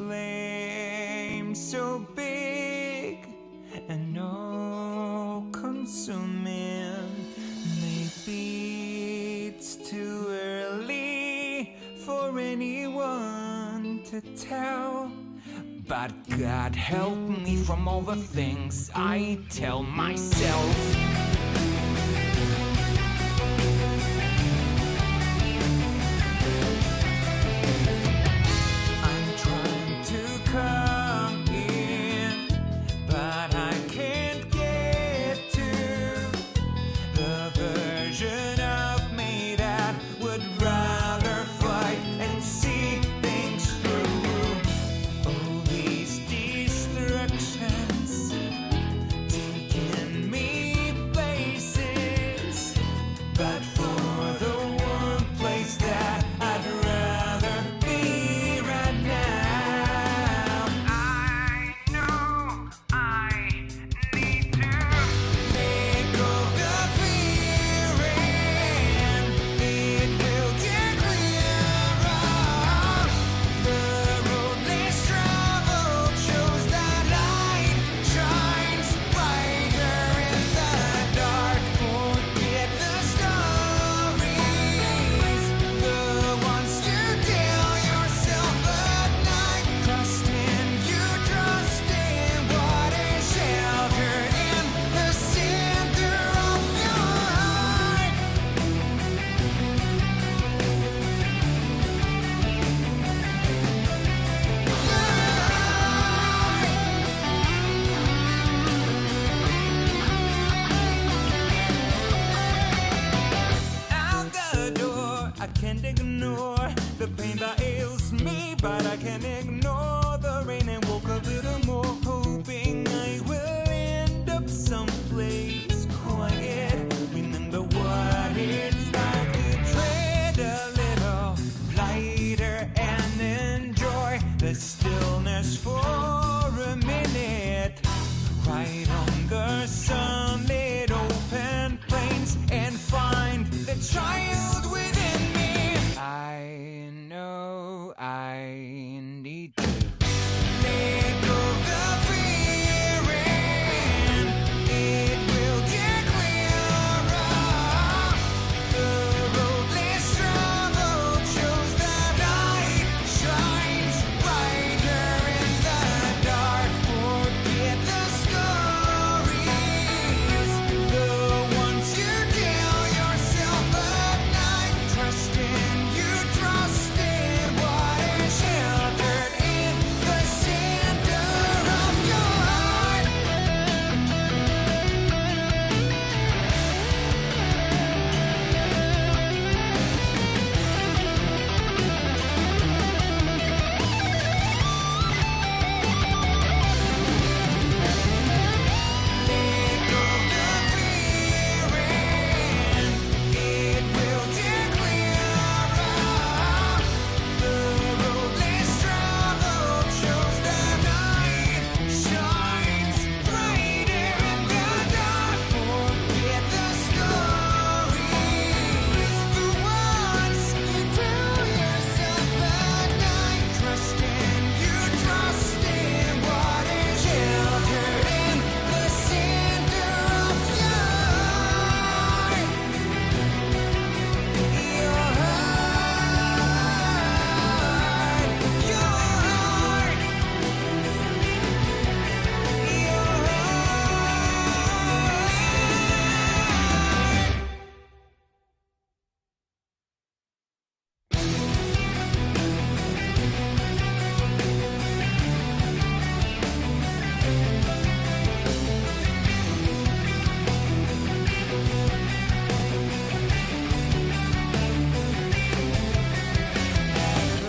flame so big and all-consuming. Maybe it's too early for anyone to tell, but God help me from all the things I tell myself. Come in, but I can't get to the version of me that would rather fight and see things through. All these distractions taking me places, but for the one place that I'd rather be right now. I can't ignore the pain that ails me, but I can't ignore the rain and walk a little more, hoping I will end up someplace quiet. Remember what it's like to tread a little lighter and enjoy the stillness for a minute. Right on the sunlit open plains and find the child within me. I know I need to let go of the fear, and it will get clearer. The road less traveled shows that light shines brighter in the dark. Forget the stories, the ones you tell yourself at night. Trust in you, trust in what is sheltered in the center of your heart. Let go of the fear, and it will get clearer. The road less traveled shows that night shines brighter in the dark. Forget the stories, the ones you tell yourself at night. Trust in you, trust in what is sheltered in the center of your heart. Your heart, your heart, your heart.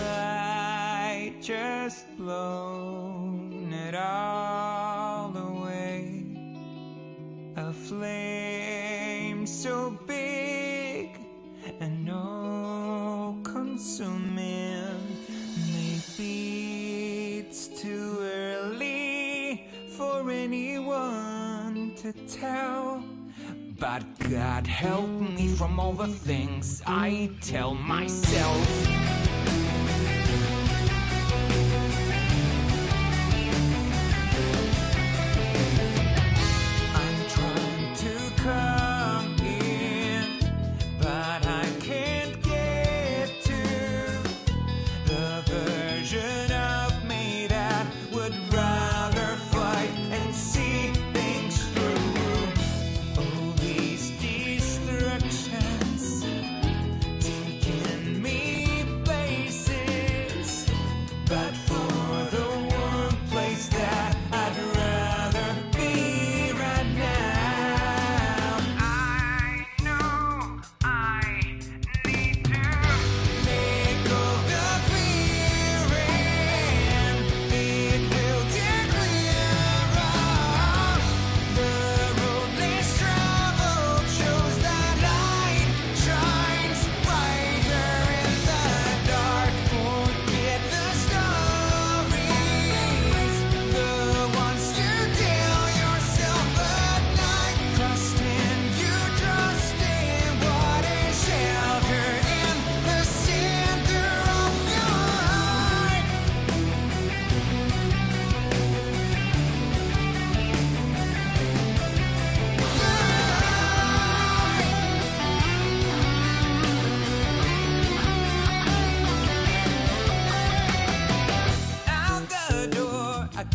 I just blown it all away. A flame so big and all-consuming. Maybe it's too early for anyone to tell, but God help me from all the things I tell myself.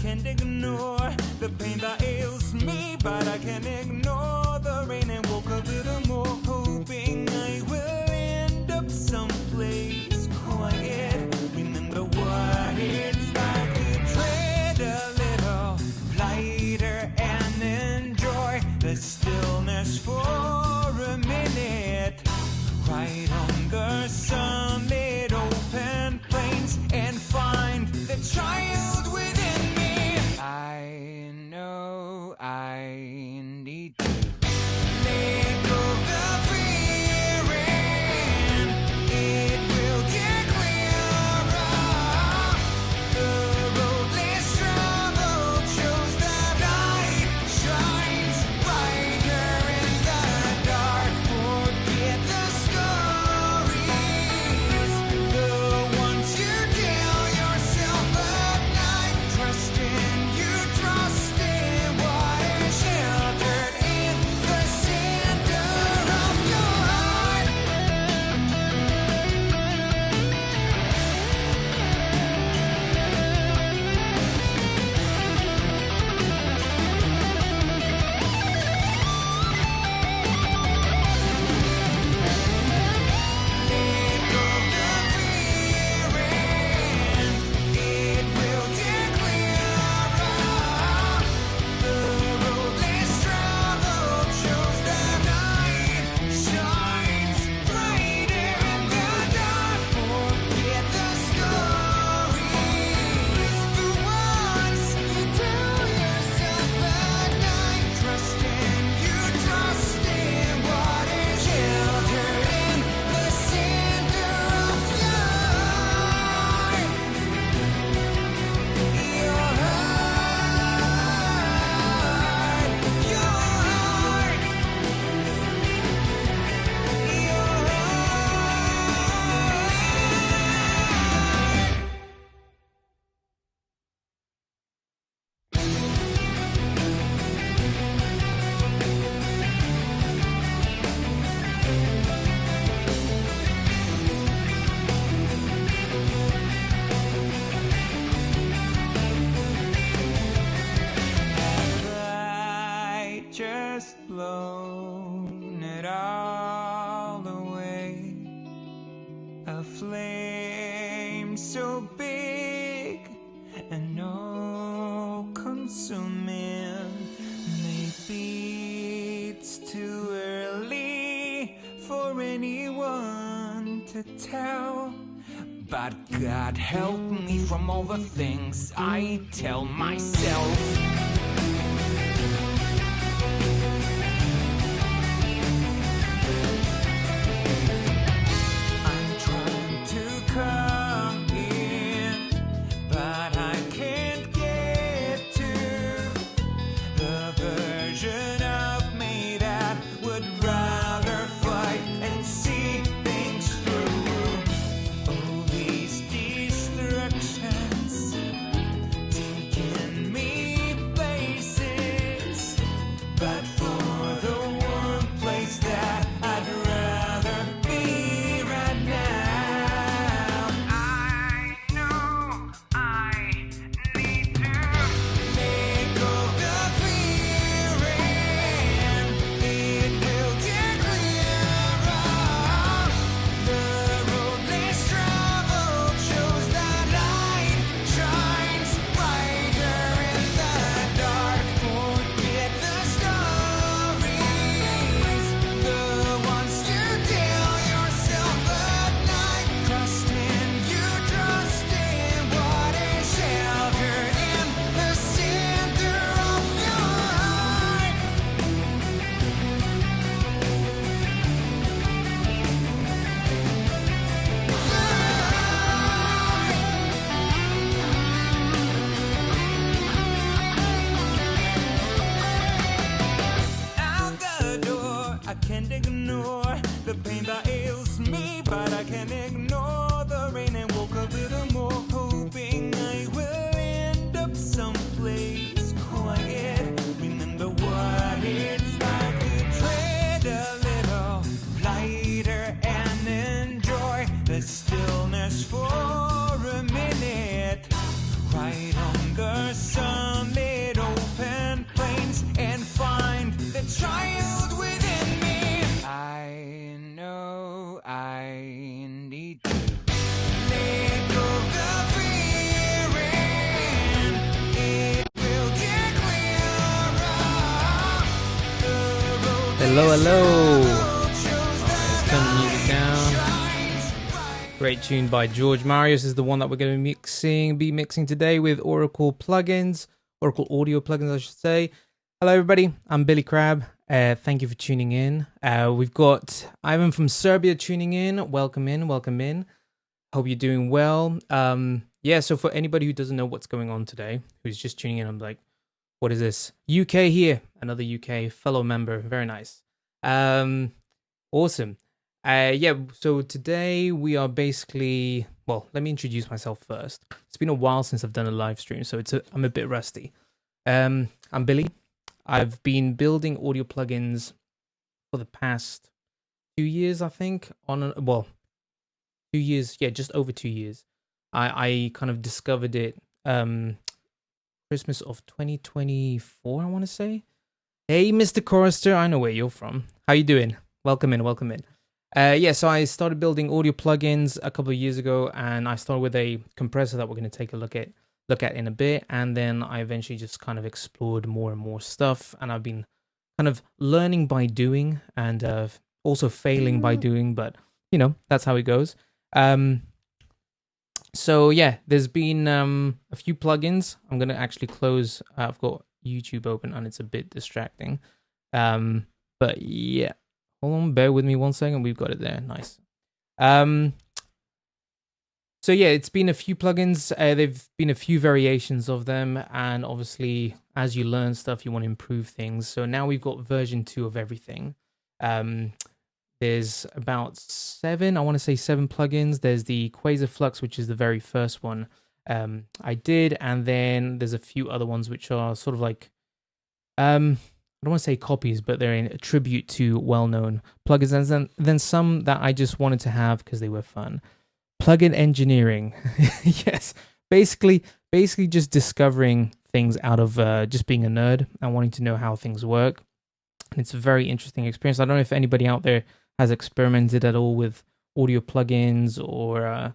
can't ignore the pain that ails me, but I can't ignore the rain and walk a little more, hoping I will end up someplace quiet. Remember what it's like to tread a little lighter and enjoy the stillness for a minute, right on the sunlit open plains, and find the child within me. I know I need to let go the fear, and it will get clearer. The road less traveled shows that light shines brighter in the dark. Forget the stories, the ones you tell yourself at night. Trust in you, trust in what is sheltered in the center of your heart. Let go the fear, and it will get clearer. The road less traveled shows that light shines brighter in the dark. Forget the stories, the ones you tell yourself at night. Trust in you, trust in what is sheltered in the center of your heart. Your heart, your heart, your heart. I just blown it all away. A flame so big and all consuming. Maybe it's too early for anyone to tell, but God help me from all the things I tell myself. I'm trying to come in, but I can't get to the version of me that would rather fight and see things through. All these distractions taking me places, but for the one place that I'd rather be right now. I know I need to let go the fear, and it will get clearer. The road less traveled shows that light shines brighter in the dark. Forget the stories, the ones you tell yourself at night. Trust in you, trust in what is sheltered in the center of your heart. Out the door, I can't ignore the pain that ails me, but I can't ignore the rain and walk a little more, hoping I will end up someplace quiet. Remember what it's like to tread a little lighter and enjoy the stillness for a minute, right under sunlit open plains and find the child within me. I know I need to let go of the fear and it will get clearer. Hello. Let's turn the music down. Great tune by George Marius is the one that we're going to be mixing today with Oracle plugins, Oracle audio plugins, I should say. Hello, everybody. I'm Billy Crabbe. Thank you for tuning in. We've got Ivan from Serbia tuning in. Welcome in. Hope you're doing well. So for anybody who doesn't know what's going on today, who's just tuning in, I'm like, what is this? UK here. Another UK fellow member. Very nice. Awesome. So today we are basically, well, let me introduce myself first. It's been a while since I've done a live stream, so I'm a bit rusty. I'm Billy. I've been building audio plugins for the past 2 years, I think. 2 years, just over 2 years. I kind of discovered it Christmas of 2024, I want to say. Hey, Mr. Chorister, I know where you're from. How you doing? Welcome in. So I started building audio plugins a couple of years ago, and I started with a compressor that we're going to take a look at in a bit, and then I eventually just kind of explored more and more stuff, and I've been kind of learning by doing, and also failing by doing, but, that's how it goes. There's been a few plugins. I'm going to actually close, I've got YouTube open, and it's a bit distracting, but yeah. Hold on, bear with me 1 second. We've got it there. Nice. It's been a few plugins. There've been a few variations of them. And obviously, as you learn stuff, you want to improve things. So now we've got version 2 of everything. There's about 7 plugins. There's the Quasar Flux, which is the very first one I did. And then there's a few other ones which are sort of like... I don't want to say copies, but they're in a tribute to well-known plugins, and then some that I just wanted to have because they were fun. Plugin engineering. Yes. Basically just discovering things out of just being a nerd and wanting to know how things work. And it's a very interesting experience. I don't know if anybody out there has experimented at all with audio plugins or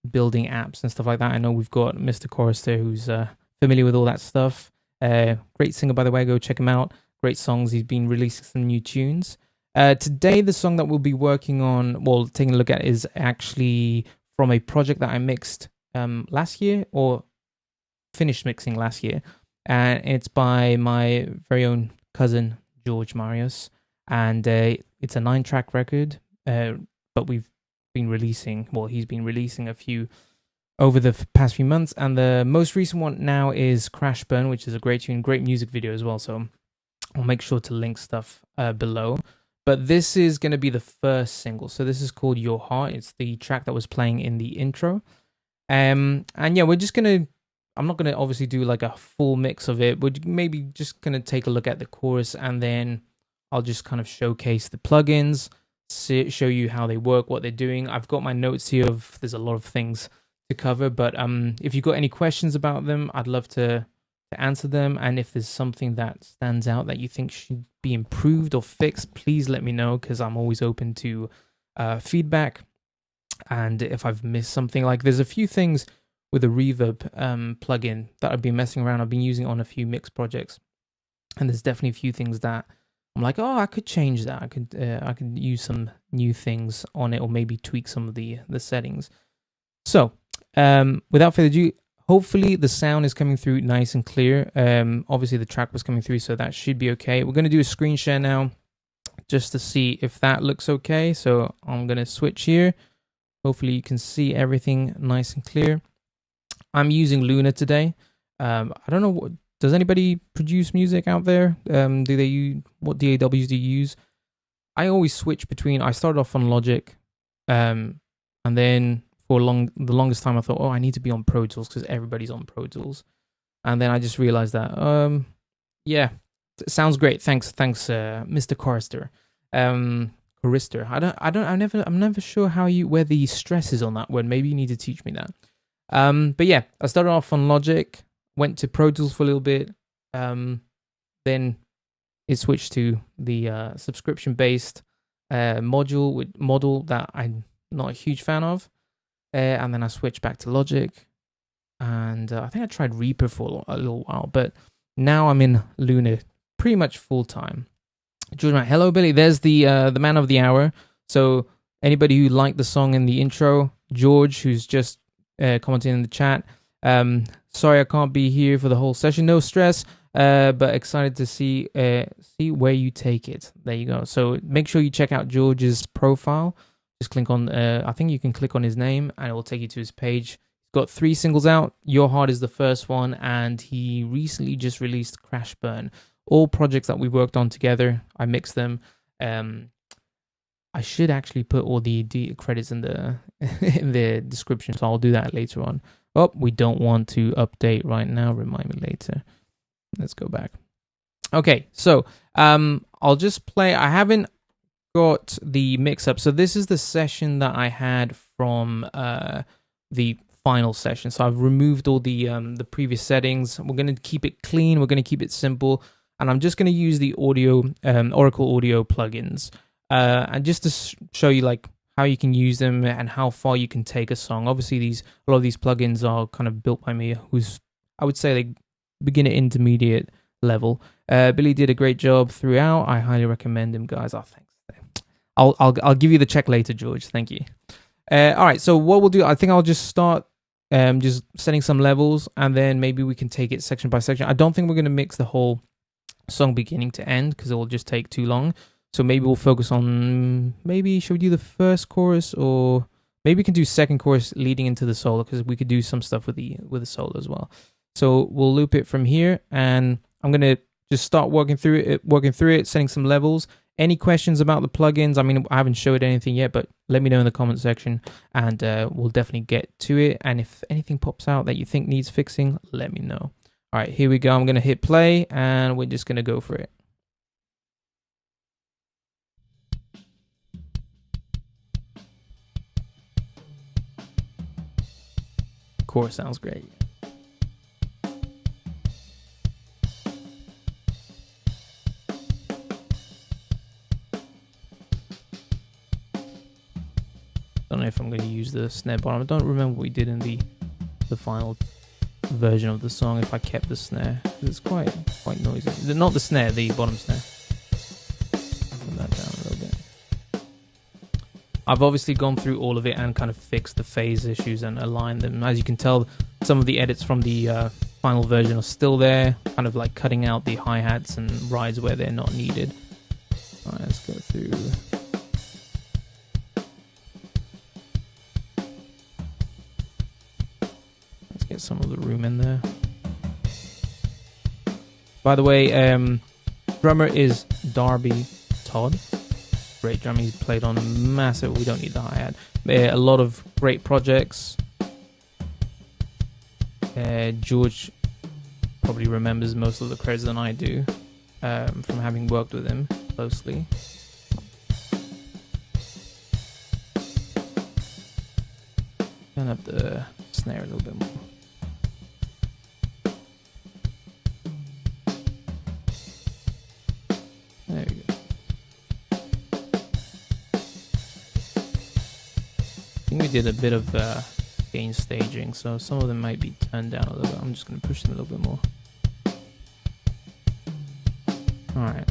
building apps and stuff like that. I know we've got Mr. Chorister who's familiar with all that stuff. Great singer, by the way. Go check him out. Great songs. He's been releasing some new tunes. Today, the song that we'll be working on, taking a look at, is actually from a project that I mixed last year, or finished mixing last year. And it's by my very own cousin, George Marius. And it's a 9-track record, but he's been releasing a few over the past few months. And the most recent one now is Crash Burn, which is a great tune, great music video as well. So I'll make sure to link stuff below. But this is going to be the first single. So this is called Your Heart. It's the track that was playing in the intro. We're just going to... I'm not going to obviously do like a full mix of it. We're maybe just going to take a look at the chorus, and then I'll just kind of showcase the plugins, show you how they work, what they're doing. I've got my notes here there's a lot of things to cover, but if you've got any questions about them, I'd love to answer them. And if there's something that stands out that you think should be improved or fixed, please let me know, because I'm always open to feedback. And if I've missed something, like there's a few things with a reverb plugin that I've been messing around. I've been using on a few mix projects, and there's definitely a few things that I'm like, I could change that. I could use some new things on it, or maybe tweak some of the settings. So without further ado, hopefully the sound is coming through nice and clear. Obviously the track was coming through, so that should be okay. We're going to do a screen share now just to see if that looks okay. So I'm going to switch here. Hopefully you can see everything nice and clear. I'm using Luna today. I don't know, does anybody produce music out there? Do they use, what DAWs do you use? I always switch between, I started off on Logic, and then for the longest time I thought, I need to be on Pro Tools because everybody's on Pro Tools. And then I just realized that, sounds great. Thanks, Mr. Chorister. I'm never sure where the stress is on that word. Maybe you need to teach me that. But yeah, I started off on Logic, went to Pro Tools for a little bit, then it switched to the subscription-based model that I'm not a huge fan of, and then I switched back to Logic, and I think I tried Reaper for a little while, but now I'm in Luna pretty much full time. George, hello Billy. There's the man of the hour. So anybody who liked the song in the intro, George, who's just commenting in the chat. Sorry I can't be here for the whole session. No stress. But excited to see where you take it. There you go. So make sure you check out George's profile. Just click on, I think you can click on his name and it will take you to his page. He's got 3 singles out. Your Heart is the first one, and he recently just released Crash Burn. All projects that we worked on together. I mixed them. I should actually put all the credits in the in the description, so I'll do that later on. Oh, we don't want to update right now. Remind me later. Let's go back. Okay, so I'll just play. I haven't got the mix up. So this is the session that I had from the final session. So I've removed all the previous settings. We're going to keep it clean. We're going to keep it simple. And I'm just going to use the Oracle Audio plugins. And just to show you like how you can use them and how far you can take a song. Obviously, a lot of these plugins are kind of built by me, who's, I would say, like beginner intermediate level. Billy did a great job throughout. I highly recommend him, guys. Oh, thanks. I'll give you the check later, George. Thank you. All right. So what we'll do, I think I'll just start just setting some levels, and then maybe we can take it section by section. I don't think we're going to mix the whole song beginning to end because it will just take too long. So maybe we'll focus on, maybe should we do the first chorus, or maybe we can do second chorus leading into the solo, because we could do some stuff with the solo as well. So we'll loop it from here, and I'm gonna just start working through it, setting some levels. Any questions about the plugins? I mean, I haven't showed anything yet, but let me know in the comment section, and we'll definitely get to it. And if anything pops out that you think needs fixing, let me know. All right, here we go. I'm gonna hit play, and we're just gonna go for it. Chorus sounds great. Don't know if I'm going to use the snare bottom. I don't remember what we did in the final version of the song, if I kept the snare. It's quite noisy. Not the snare, the bottom snare. Turn that down a little bit. I've obviously gone through all of it and kind of fixed the phase issues and aligned them. As you can tell, some of the edits from the final version are still there, kind of like cutting out the hi-hats and rides where they're not needed. All right, let's go through. Let's get some of the room in there. By the way, drummer is Darby Todd. Great drum. He's played on a massive. We don't need the hi-hat. A lot of great projects. George probably remembers most of the credits than I do, from having worked with him closely. Turn up the snare a little bit more. There we go. I think we did a bit of gain staging, so some of them might be turned down a little bit. I'm just going to push them a little bit more. Alright,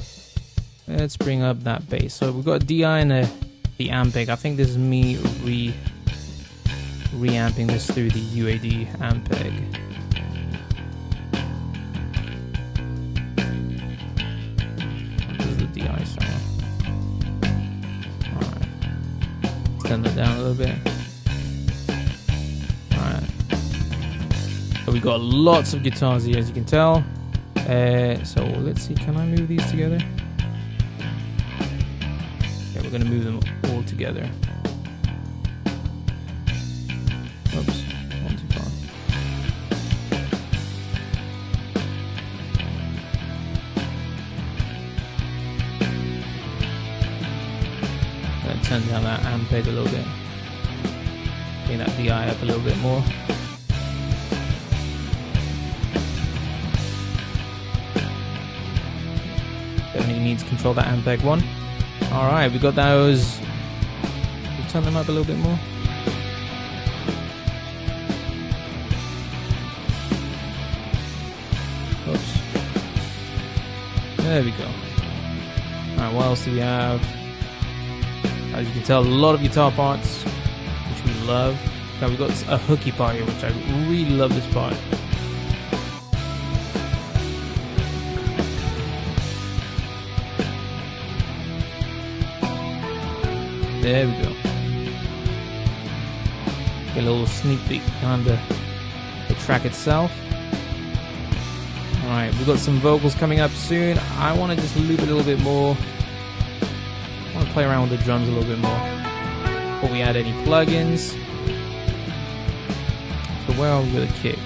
let's bring up that bass. So we've got a DI and the Ampeg. I think this is me reamping this through the UAD Ampeg. This is the DI sound. Alright, let's turn that down a little bit. So we got lots of guitars here, as you can tell. So let's see, can I move these together? Okay, we're gonna move them all together. Oops, one too far. I'm gonna turn down that Ampeg a little bit. Bring that DI up a little bit more. need to control that Ampeg one. Alright, we got those. We'll turn them up a little bit more. Oops. There we go. Alright, what else do we have? As you can tell, a lot of guitar parts, which we love. Now we've got a hooky part here, which I really love this part. There we go. Get a little sneak peek behind the track itself. Alright, we've got some vocals coming up soon. I want to just loop a little bit more. I want to play around with the drums a little bit more. Before we add any plugins. So where are we with a kick?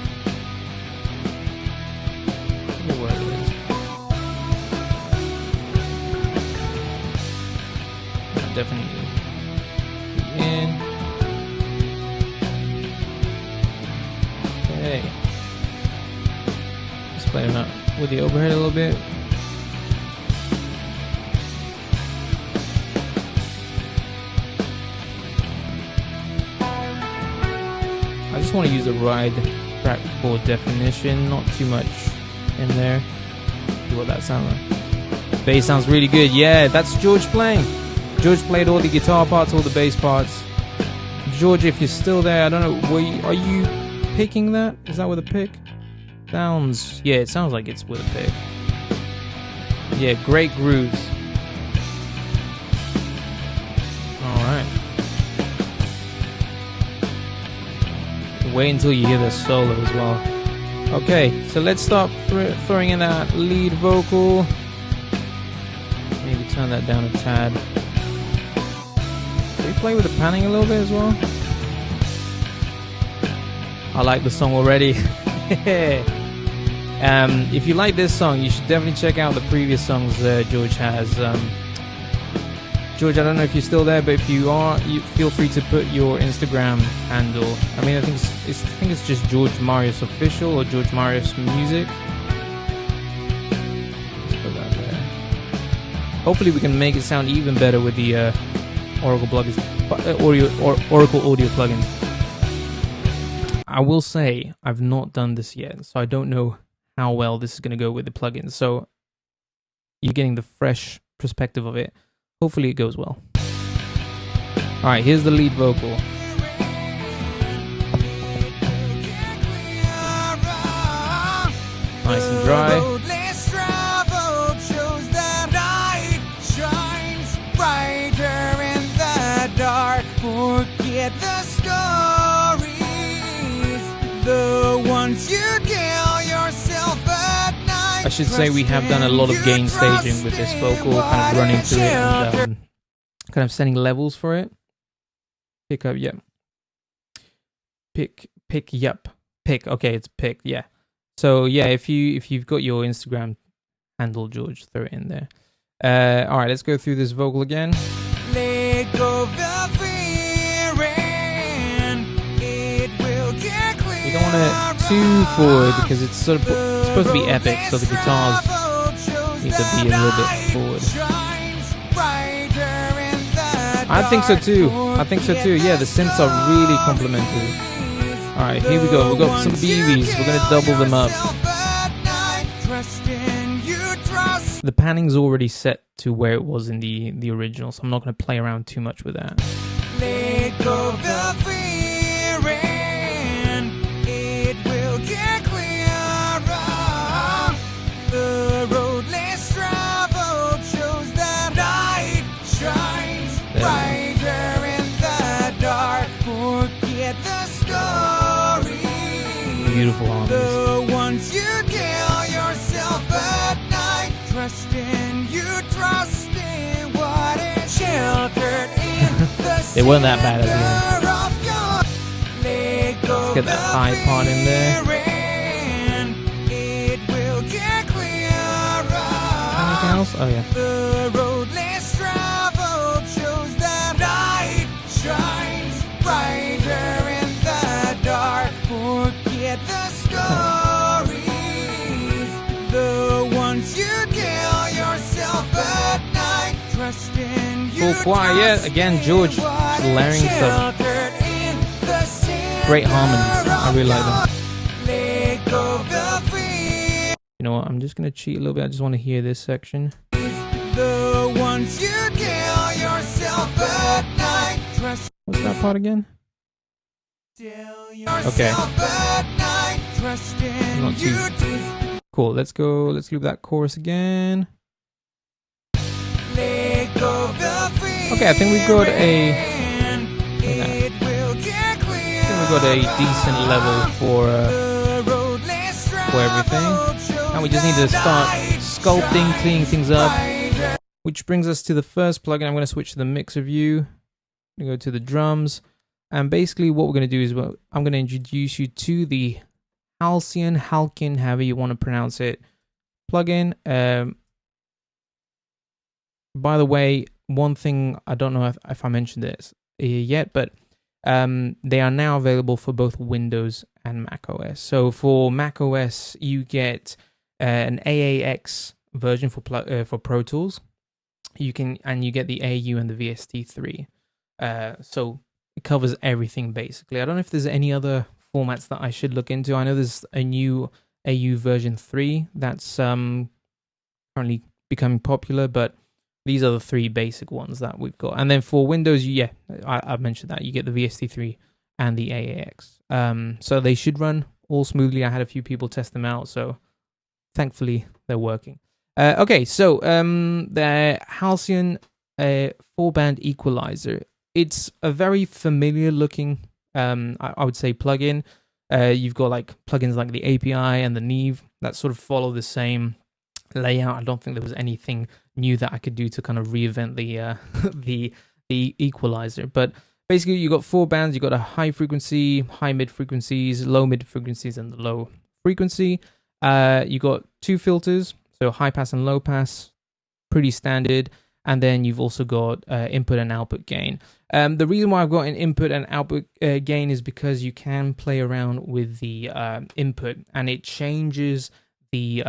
I don't know where it is. Definitely in. Okay. Let's play around with the overhead a little bit. I just want to use the ride track for definition, not too much in there. See what that sounds like. Bass sounds really good. Yeah, that's George playing. George played all the guitar parts, all the bass parts. George, if you're still there, I don't know, are you picking that? Is that with a pick? Sounds, yeah, it sounds like it's with a pick. Yeah, great grooves. Alright. Wait until you hear the solo as well. Okay, so let's start throwing in that lead vocal. Maybe turn that down a tad. Can we play with the panning a little bit as well? I like the song already. If you like this song, you should definitely check out the previous songs George has. George, I don't know if you're still there, but if you are, you feel free to put your Instagram handle. I mean, I think it's just George Marius Official or George Marius Music. Let's put that there. Hopefully, we can make it sound even better with the Oracle plugins, Oracle audio plugins. I will say I've not done this yet, so I don't know how well this is going to go with the plugins. So you're getting the fresh perspective of it. Hopefully it goes well. Alright, here's the lead vocal. Nice and dry. Forget the stories, the ones you tell yourself at night. I should say we have done a lot of gain staging with this vocal, kind of running through it and kind of setting levels for it. Pick up, yep. Pick, yep. Pick, okay, it's pick, yeah. So yeah, if you've got your Instagram handle, George, throw it in there. All right, let's go through this vocal again. Let go of the fear and it will get clear. You don't want it too forward because it's sort of supposed to be epic, so the guitars need to be a little bit forward. I think so too. Yeah, the synths are really complementary. Alright, here we go. We've got some BBs. We're going to double them up. The panning's already set to where it was in the original, so I'm not going to play around too much with that. Let go of the fear and it will get clearer. The road less traveled shows that light shines brighter in the dark. Forget the story. Beautiful harmonies. The ones you tell yourself at night. Trust in what is sheltered in the They weren't that bad at the end. Let's get that high part in there. Anything else? Oh yeah. The road less traveled shows that light shines brighter in the dark. Forget the stories, the ones you tell yourself. Cool choir. Again, George layering some great harmonies. I really like them. You know what? I'm just gonna cheat a little bit. I just want to hear this section. The ones you tell yourself at night. What's that part again? Okay. Not too cool. Let's go. Let's loop that chorus again. Okay, I think we've got a decent level for everything, and we just need to start sculpting, cleaning things up. Which brings us to the first plugin. I'm going to switch to the mixer view. I'm going to go to the drums, and basically what we're going to do is I'm going to introduce you to the Halcyon, however you want to pronounce it, plugin. By the way, one thing, I don't know if I mentioned this yet, but they are now available for both Windows and Mac OS. So for Mac OS, you get an AAX version for Pro Tools. You get the AU and the VST3. So it covers everything basically. I don't know if there's any other formats that I should look into. I know there's a new AU version 3 that's currently becoming popular, but these are the three basic ones that we've got. And then for Windows, yeah, I mentioned that. You get the VST3 and the AAX. So they should run all smoothly. I had a few people test them out, so thankfully they're working. Okay, so the Halcyon 4-band equalizer. It's a very familiar looking, I would say, plugin. You've got like plugins like the API and the Neve that sort of follow the same layout. I don't think there was anything new that I could do to kind of reinvent the equalizer. But basically, you got 4 bands. You got a high frequency, high mid frequencies, low mid frequencies, and the low frequency. You got 2 filters, so high pass and low pass, pretty standard. And then you've also got input and output gain. The reason why I've got an input and output gain is because you can play around with the input, and it changes the.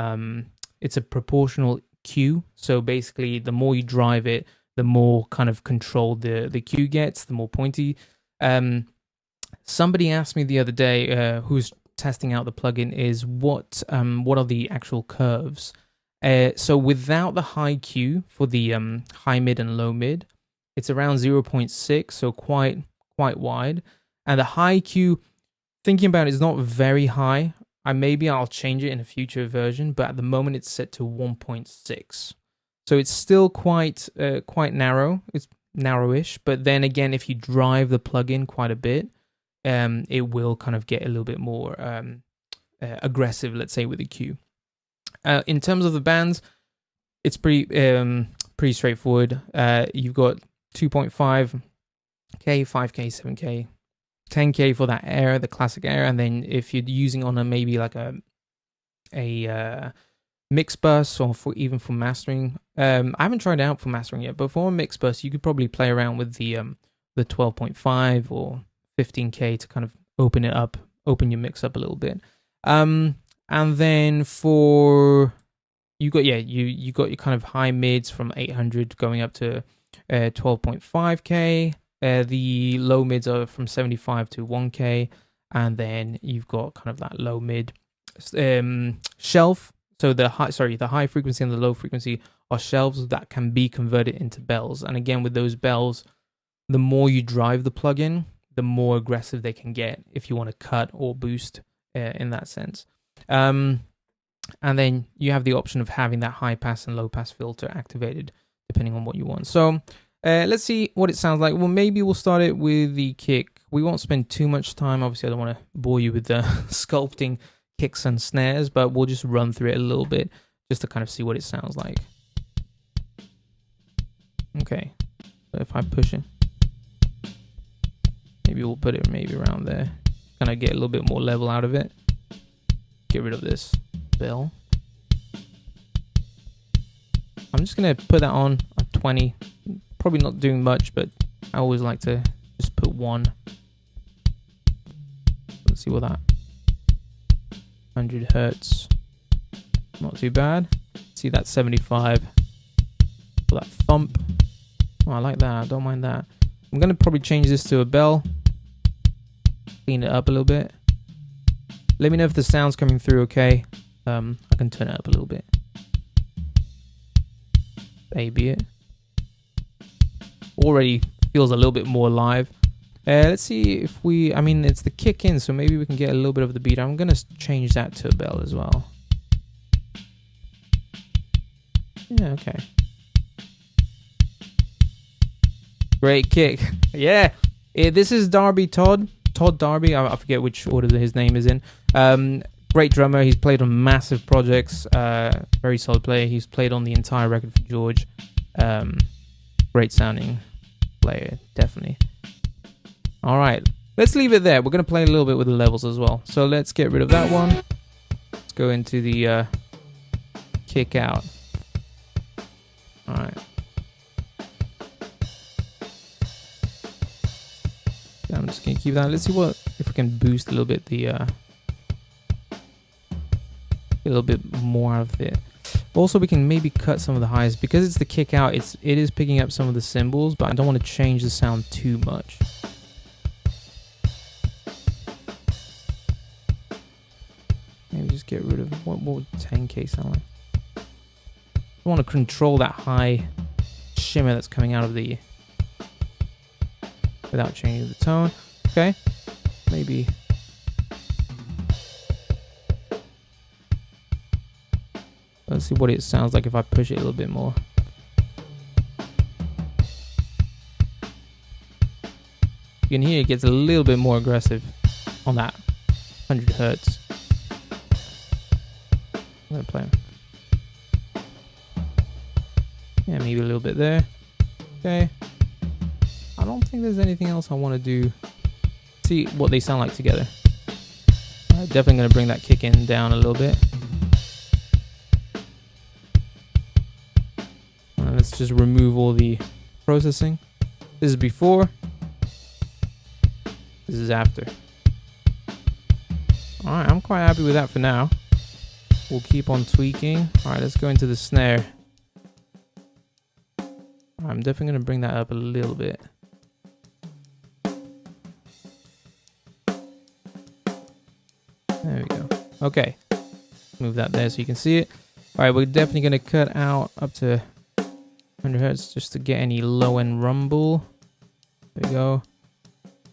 It's a proportional Q. So basically, the more you drive it, the more kind of controlled the Q gets, the more pointy. Somebody asked me the other day, who's testing out the plugin, is what are the actual curves? So without the high Q for the high mid and low mid, it's around 0.6, so quite wide. And the high Q, thinking about it, is not very high. Maybe I'll change it in a future version, but at the moment it's set to 1.6. So it's still quite narrow. It's narrowish, but then again, if you drive the plugin quite a bit, it will kind of get a little bit more aggressive, let's say, with the Q. In terms of the bands, it's pretty straightforward. You've got 2.5K, 5K, 7K, 10K for that air, the classic air, and then if you're using on maybe like a mix bus, or even for mastering, I haven't tried it out for mastering yet, but for a mix bus, you could probably play around with the 12.5 or 15K to kind of open your mix up a little bit. And then for you got your kind of high mids from 800 going up to 12.5K. The low mids are from 75 to 1K, and then you've got kind of that low mid shelf. So the high frequency and the low frequency are shelves that can be converted into bells. And again, with those bells, the more you drive the plugin, the more aggressive they can get if you want to cut or boost in that sense. And then you have the option of having that high pass and low pass filter activated depending on what you want. So let's see what it sounds like. Well, maybe we'll start it with the kick. We won't spend too much time. Obviously, I don't want to bore you with the sculpting kicks and snares, but we'll just run through it a little bit just to kind of see what it sounds like. Okay, so if I push it, maybe we'll put it maybe around there, kind of get a little bit more level out of it. Get rid of this bell. I'm just going to put that on at 20. Probably not doing much, but I always like to just put 1. Let's see what that 100 hertz. Not too bad. See that 75 for that thump. Oh, I like that. I don't mind that. I'm gonna probably change this to a bell. Clean it up a little bit. Let me know if the sound's coming through okay. I can turn it up a little bit. A/B it. Already feels a little bit more alive. Let's see if we... I mean, it's the kick in, so maybe we can get a little bit of the beat. I'm gonna change that to a bell as well. Yeah, okay. Great kick. Yeah. This is Todd Darby. I forget which order his name is in. Great drummer. He's played on massive projects. Very solid player. He's played on the entire record for George. Great sounding player, definitely. All right. Let's leave it there. We're going to play a little bit with the levels as well. So let's get rid of that one. Let's go into the kick out. All right. I'm just gonna keep that. Let's see if we can boost a little bit the a little bit more out of it. Also, we can maybe cut some of the highs because it's the kick out. It is picking up some of the cymbals, but I don't want to change the sound too much. Maybe just get rid of what would 10K sound like. I want to control that high shimmer that's coming out of the without changing the tone. Okay, maybe. Let's see what it sounds like if I push it a little bit more. You can hear it gets a little bit more aggressive on that 100 hertz. I'm gonna play. Yeah, maybe a little bit there. Okay. I don't think there's anything else I want to do. See what they sound like together. Definitely going to bring that kick in down a little bit. Let's just remove all the processing. This is before. This is after. Alright, I'm quite happy with that for now. We'll keep on tweaking. Alright, let's go into the snare. I'm definitely going to bring that up a little bit. There we go. Okay. Move that there so you can see it. Alright, we're definitely going to cut out up to 100 hertz just to get any low end rumble. There we go.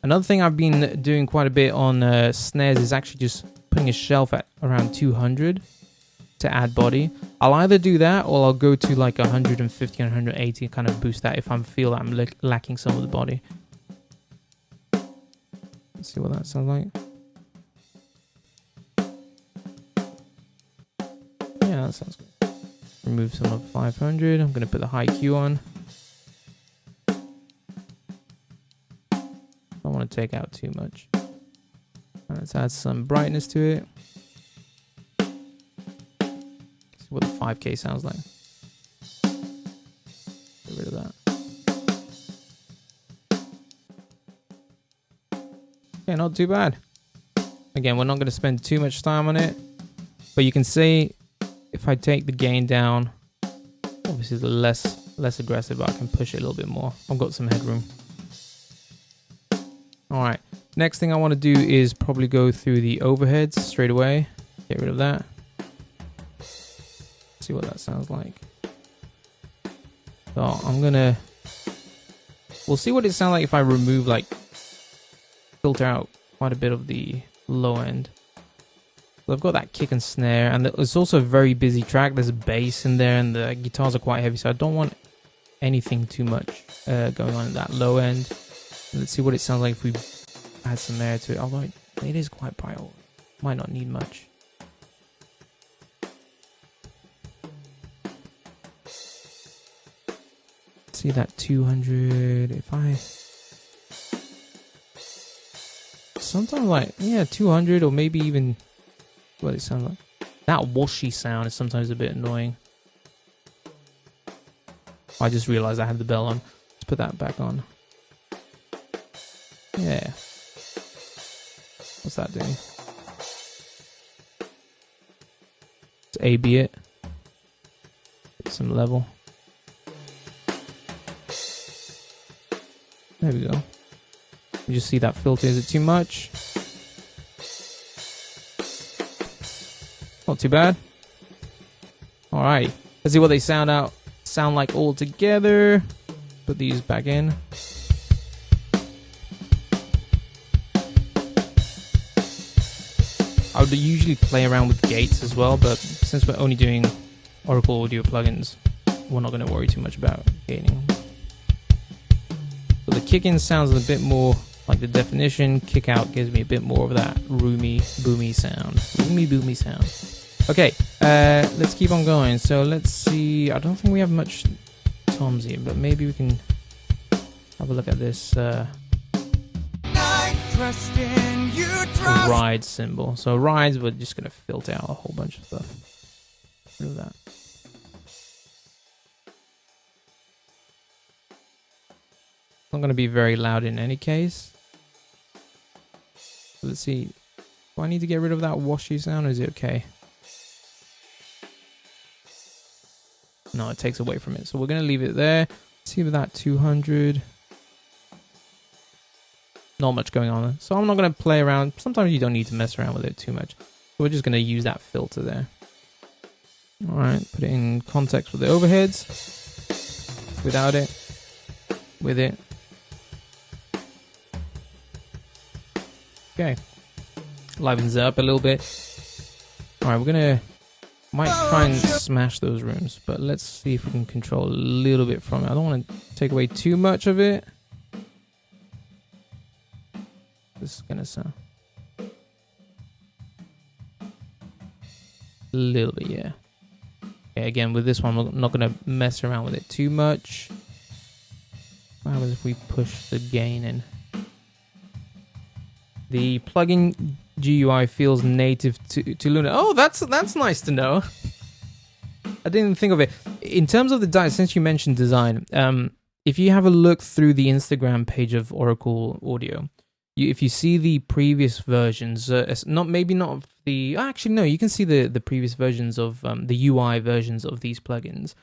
Another thing I've been doing quite a bit on snares is actually just putting a shelf at around 200 to add body. I'll either do that or I'll go to like 150 and 180 and kind of boost that if I feel that I'm lacking some of the body. Let's see what that sounds like. Yeah, that sounds good. Remove some of 500. I'm going to put the high Q on. Don't want to take out too much. Let's add some brightness to it. See what the 5K sounds like. Get rid of that. Okay, not too bad. Again, we're not going to spend too much time on it, but you can see if I take the gain down, obviously the less aggressive, but I can push it a little bit more. I've got some headroom. All right. Next thing I want to do is probably go through the overheads straight away. Get rid of that. See what that sounds like. So I'm gonna... We'll see what it sounds like if I remove, like, filter out quite a bit of the low end. So I've got that kick and snare, and it's also a very busy track. There's a bass in there, and the guitars are quite heavy, so I don't want anything too much going on at that low end. Let's see what it sounds like if we add some air to it. Although it is quite bright, might not need much. See that 200. If I sometimes like 200 or maybe even what it sounds like. That washy sound is sometimes a bit annoying. I just realized I had the bell on. Let's put that back on. Yeah. What's that doing? Let's A/B it. Get some level. There we go. You just see that filter. Is it too much? Not too bad. Alright. Let's see what they sound like all together. Put these back in. I would usually play around with gates as well, but since we're only doing Oracle audio plugins, we're not going to worry too much about gating. So the kick-in sounds a bit more like the definition. Kick-out gives me a bit more of that roomy, boomy sound. Roomy, boomy sound. Okay, let's keep on going. So let's see. I don't think we have much toms here, but maybe we can have a look at this ride symbol. So rides, we're just going to filter out a whole bunch of stuff. Rid of that. Not going to be very loud in any case. So let's see. Do I need to get rid of that washy sound, or is it okay? No, it takes away from it. So we're going to leave it there. Let's see with that 200. Not much going on. So I'm not going to play around. Sometimes you don't need to mess around with it too much. So we're just going to use that filter there. All right, put it in context with the overheads. Without it. With it. Okay. Livens it up a little bit. All right, we're going to... Might try and smash those rooms, but let's see if we can control a little bit from it. I don't want to take away too much of it. This is going to sound... a little bit, yeah. Okay, again, with this one, I'm not going to mess around with it too much. What happens if we push the gain in? The plugin GUI feels native to Luna. Oh, that's nice to know. I didn't think of it. In terms of the design, since you mentioned design, if you have a look through the Instagram page of Oracle Audio, if you see the previous versions, actually you can see the previous versions of the UI versions of these plugins.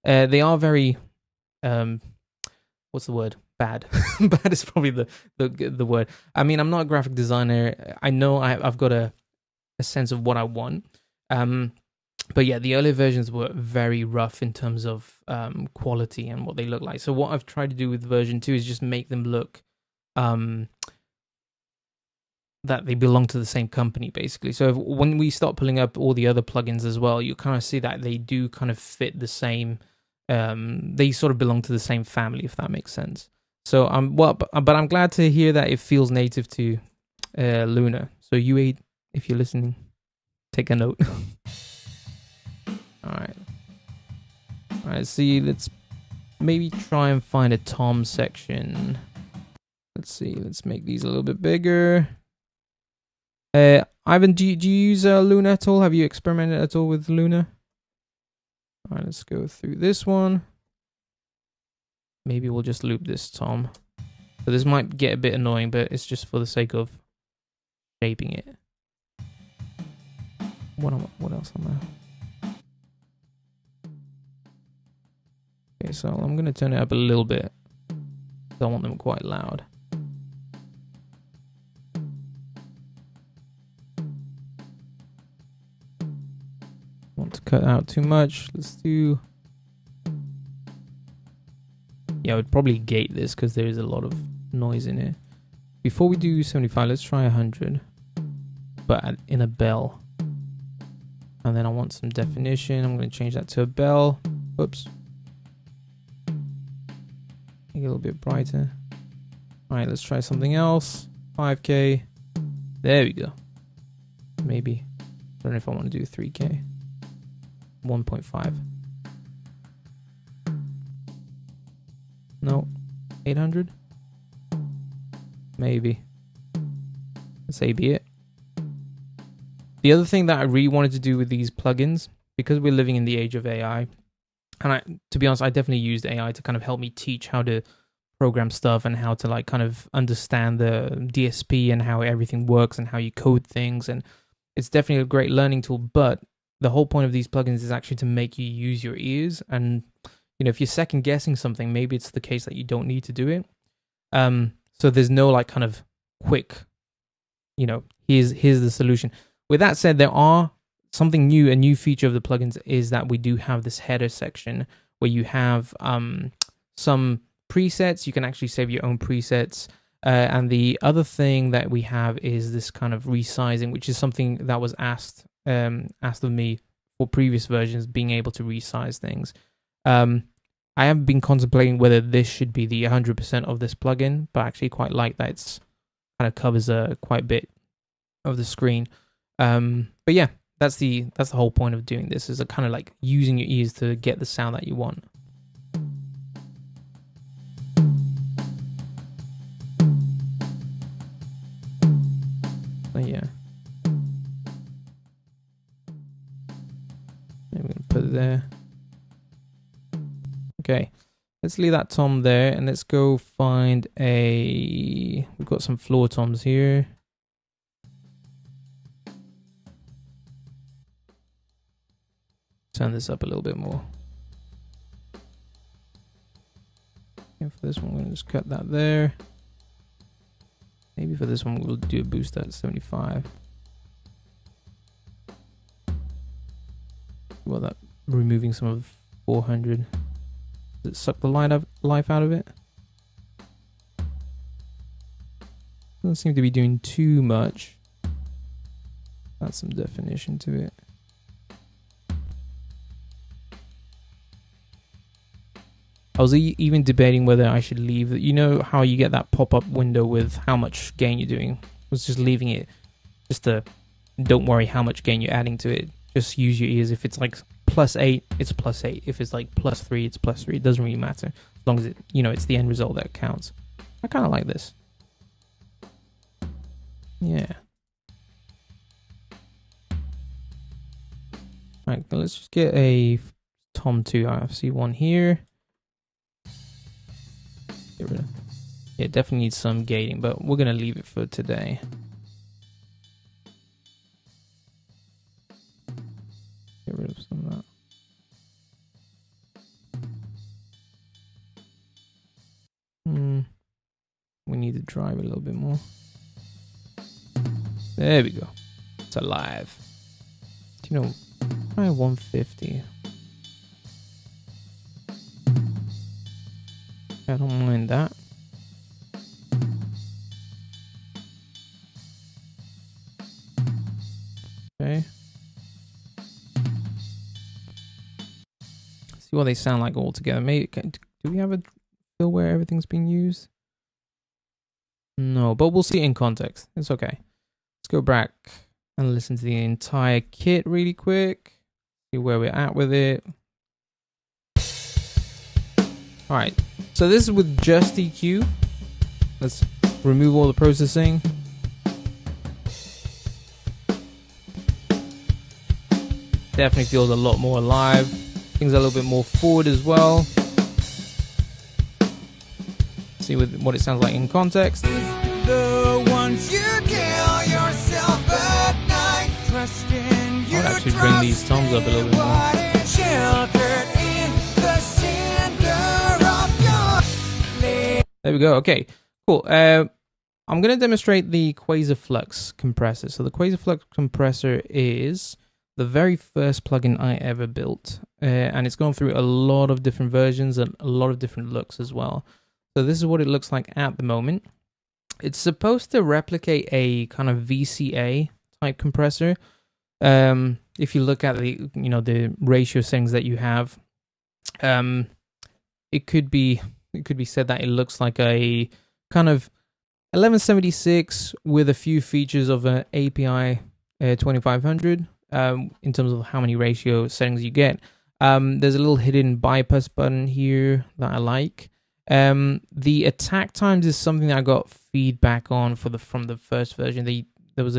They are very, what's the word? Bad. Bad is probably the word. I mean, I'm not a graphic designer. I know I've got a sense of what I want. But yeah, the earlier versions were very rough in terms of quality and what they look like. So what I've tried to do with version 2 is just make them look that they belong to the same company, basically. So when we start pulling up all the other plugins as well, you kind of see that they do kind of fit the same. They sort of belong to the same family, if that makes sense. So but I'm glad to hear that it feels native to Luna. So U8, if you're listening, take a note. All right. See, let's maybe try and find a tom section. Let's see. Let's make these a little bit bigger. Ivan, do you use Luna at all? Have you experimented at all with Luna? All right, let's go through this one. Maybe we'll just loop this tom. So this might get a bit annoying, but it's just for the sake of shaping it. What else am I? Okay, so I'm going to turn it up a little bit. I want them quite loud. Want to cut out too much. Let's do... Yeah, I would probably gate this because there is a lot of noise in it. Before we do 75, let's try 100. But in a bell. And then I want some definition. I'm going to change that to a bell. Oops. Make it a little bit brighter. Alright, let's try something else. 5K. There we go. Maybe. I don't know if I want to do 3K. 1.5. No. 800? Maybe. Let's say be it. The other thing that I really wanted to do with these plugins, because we're living in the age of AI, and to be honest, I definitely used AI to kind of help me teach how to program stuff and how to like kind of understand the DSP and how everything works and how you code things. And it's definitely a great learning tool, but the whole point of these plugins is actually to make you use your ears. And, you know, if you're second guessing something, maybe it's the case that you don't need to do it. So there's no like kind of quick, you know, here's the solution. With that said, there are something new. A new feature of the plugins is that we do have this header section where you have some presets. You can actually save your own presets. And the other thing that we have is this kind of resizing, which is something that was asked of me for previous versions, being able to resize things. I have been contemplating whether this should be the 100% of this plugin, but I actually quite like that it's kind of covers quite a bit of the screen. But yeah, that's the whole point of doing this, is a kind of like using your ears to get the sound that you want. So yeah, I'm gonna put it there. Okay, let's leave that tom there, and let's go find we've got some floor toms here. Turn this up a little bit more. And for this one, we're gonna just cut that there. Maybe for this one, we'll do a boost at 75. Well, that removing some of 400. Does it suck the life out of it? Doesn't seem to be doing too much. Add some definition to it. I was even debating whether I should leave. You know how you get that pop-up window with how much gain you're doing? I was just leaving it just to don't worry how much gain you're adding to it. Just use your ears. If it's like +8, it's +8. If it's like +3, it's +3. It doesn't really matter as long as it, you know, it's the end result that counts. I kind of like this. Yeah. Right, let's just get a Tom 2 IFC one here. Get rid of, yeah, definitely needs some gating, but we're gonna leave it for today. Get rid of some of that. We need to drive a little bit more. There we go. It's alive. You know, try 150. I don't mind that. Okay. See what they sound like all together. Maybe do we have a feel where everything's being used? No, but we'll see it in context. It's okay. Let's go back and listen to the entire kit really quick. See where we're at with it. All right. So this is with just EQ. Let's remove all the processing. Definitely feels a lot more alive. Things are a little bit more forward as well. See what it sounds like in context. The ones you tell yourself at night, trusting you. I'll actually bring these toms up a little bit more. There we go. Okay, cool. I'm going to demonstrate the Quasar Flux compressor. So the Quasar Flux compressor is the very first plugin I ever built, and it's gone through a lot of different versions and a lot of different looks as well. So this is what it looks like at the moment. It's supposed to replicate a kind of VCA type compressor. If you look at the ratio settings that you have, it could be said that it looks like a kind of 1176 with a few features of an API 2500 in terms of how many ratio settings you get. There's a little hidden bypass button here that I like. The attack times is something that I got feedback on from the first version. There was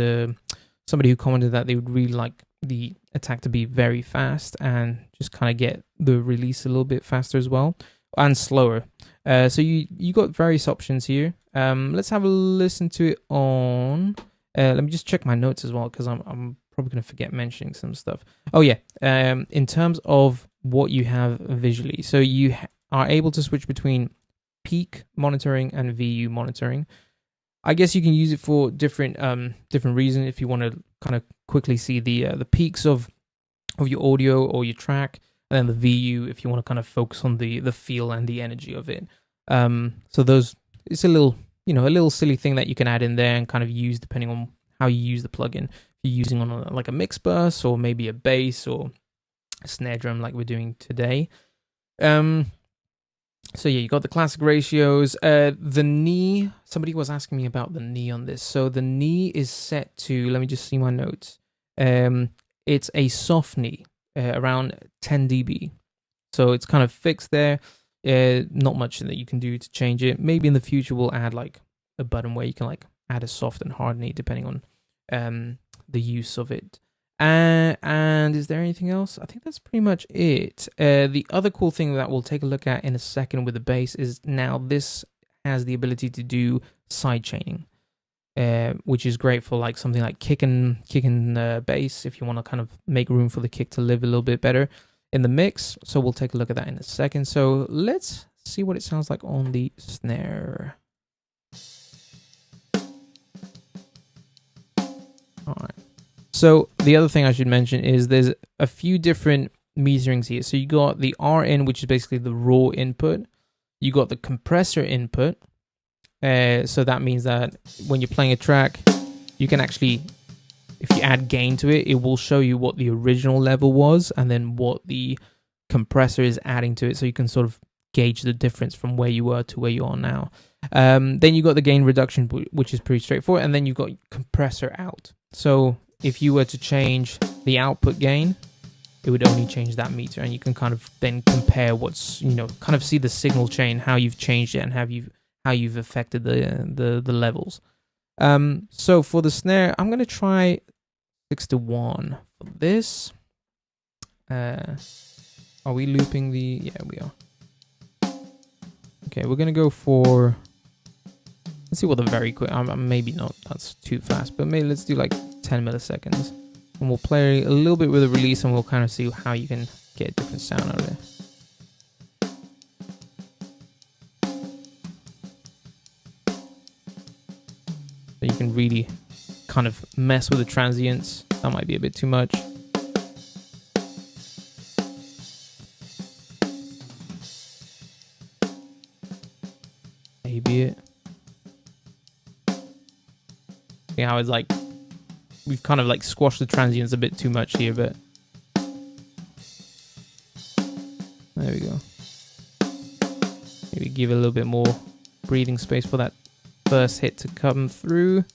somebody who commented that they would really like the attack to be very fast and just kind of get the release a little bit faster as well, and slower. So you got various options here. Let's have a listen to it on. Let me just check my notes as well, because I'm probably going to forget mentioning some stuff. Oh yeah, in terms of what you have visually, so you are able to switch between peak monitoring and VU monitoring. I guess you can use it for different reasons. If you want to kind of quickly see the peaks of your audio or your track, and then the VU if you want to kind of focus on the feel and the energy of it. So those, it's a little silly thing that you can add in there and kind of use depending on how you use the plugin. If you're using on like a mix bus or maybe a bass or a snare drum like we're doing today. So yeah, you got the classic ratios. The knee, somebody was asking me about the knee on this. So the knee is set to, let me just see my notes. It's a soft knee, around 10 dB. So it's kind of fixed there. Not much that you can do to change it. Maybe in the future we'll add like a button where you can like add a soft and hard knee depending on the use of it. And is there anything else? I think that's pretty much it. The other cool thing that we'll take a look at in a second with the bass is now this has the ability to do side chaining, which is great for like something like kick and bass if you want to kind of make room for the kick to live a little bit better in the mix. So we'll take a look at that in a second. So let's see what it sounds like on the snare. All right. So the other thing I should mention is there's a few different meterings here. So you got the RN, which is basically the raw input. You got the compressor input. So that means that when you're playing a track, you can actually, if you add gain to it, it will show you what the original level was and then what the compressor is adding to it. So you can sort of gauge the difference from where you were to where you are now. Then you got the gain reduction, which is pretty straightforward. And then you've got compressor out. So if you were to change the output gain, it would only change that meter, and you can kind of then compare what's, kind of see the signal chain, how you've changed it and how you've affected the levels. So for the snare, I'm going to try 6-1 for this. Are we looping the, yeah, we are. Okay, we're going to go for, let's see what the very quick, maybe not, that's too fast, but maybe let's do like 10 milliseconds. And we'll play a little bit with the release and we'll kind of see how you can get a different sound out of it. So you can really kind of mess with the transients. That might be a bit too much. Maybe it. See how it's like, we've kind of like squashed the transients a bit too much here, but there we go. Maybe give it a little bit more breathing space for that first hit to come through.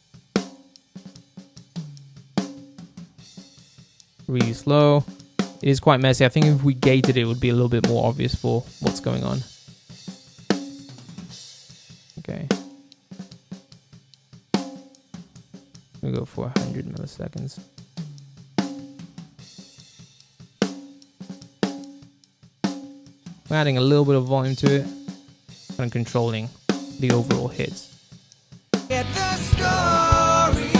Really slow. It is quite messy. I think if we gated it, it would be a little bit more obvious for what's going on. Okay. We'll go for 100 milliseconds. We're adding a little bit of volume to it and controlling the overall hits. Get the stories,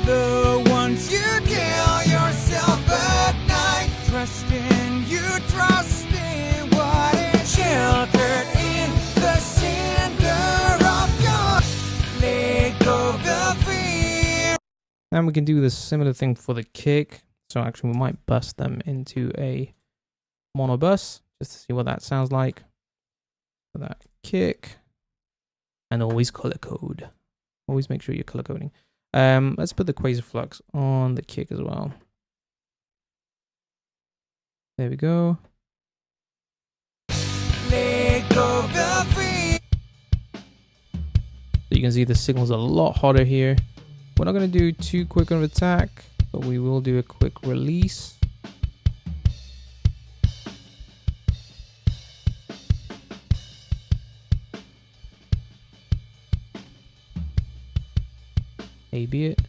the ones you tell yourself at night. Trust in you, trust in what is sheltered in the center of your let go the fear. And we can do the similar thing for the kick. So actually we might bust them into a mono bus just to see what that sounds like. For that kick. And always color code. Always make sure you're color coding. Let's put the quasar flux on the kick as well. There we go. Let go the fear. So you can see the signal's a lot hotter here. We're not going to do too quick of an attack, but we will do a quick release. Maybe it.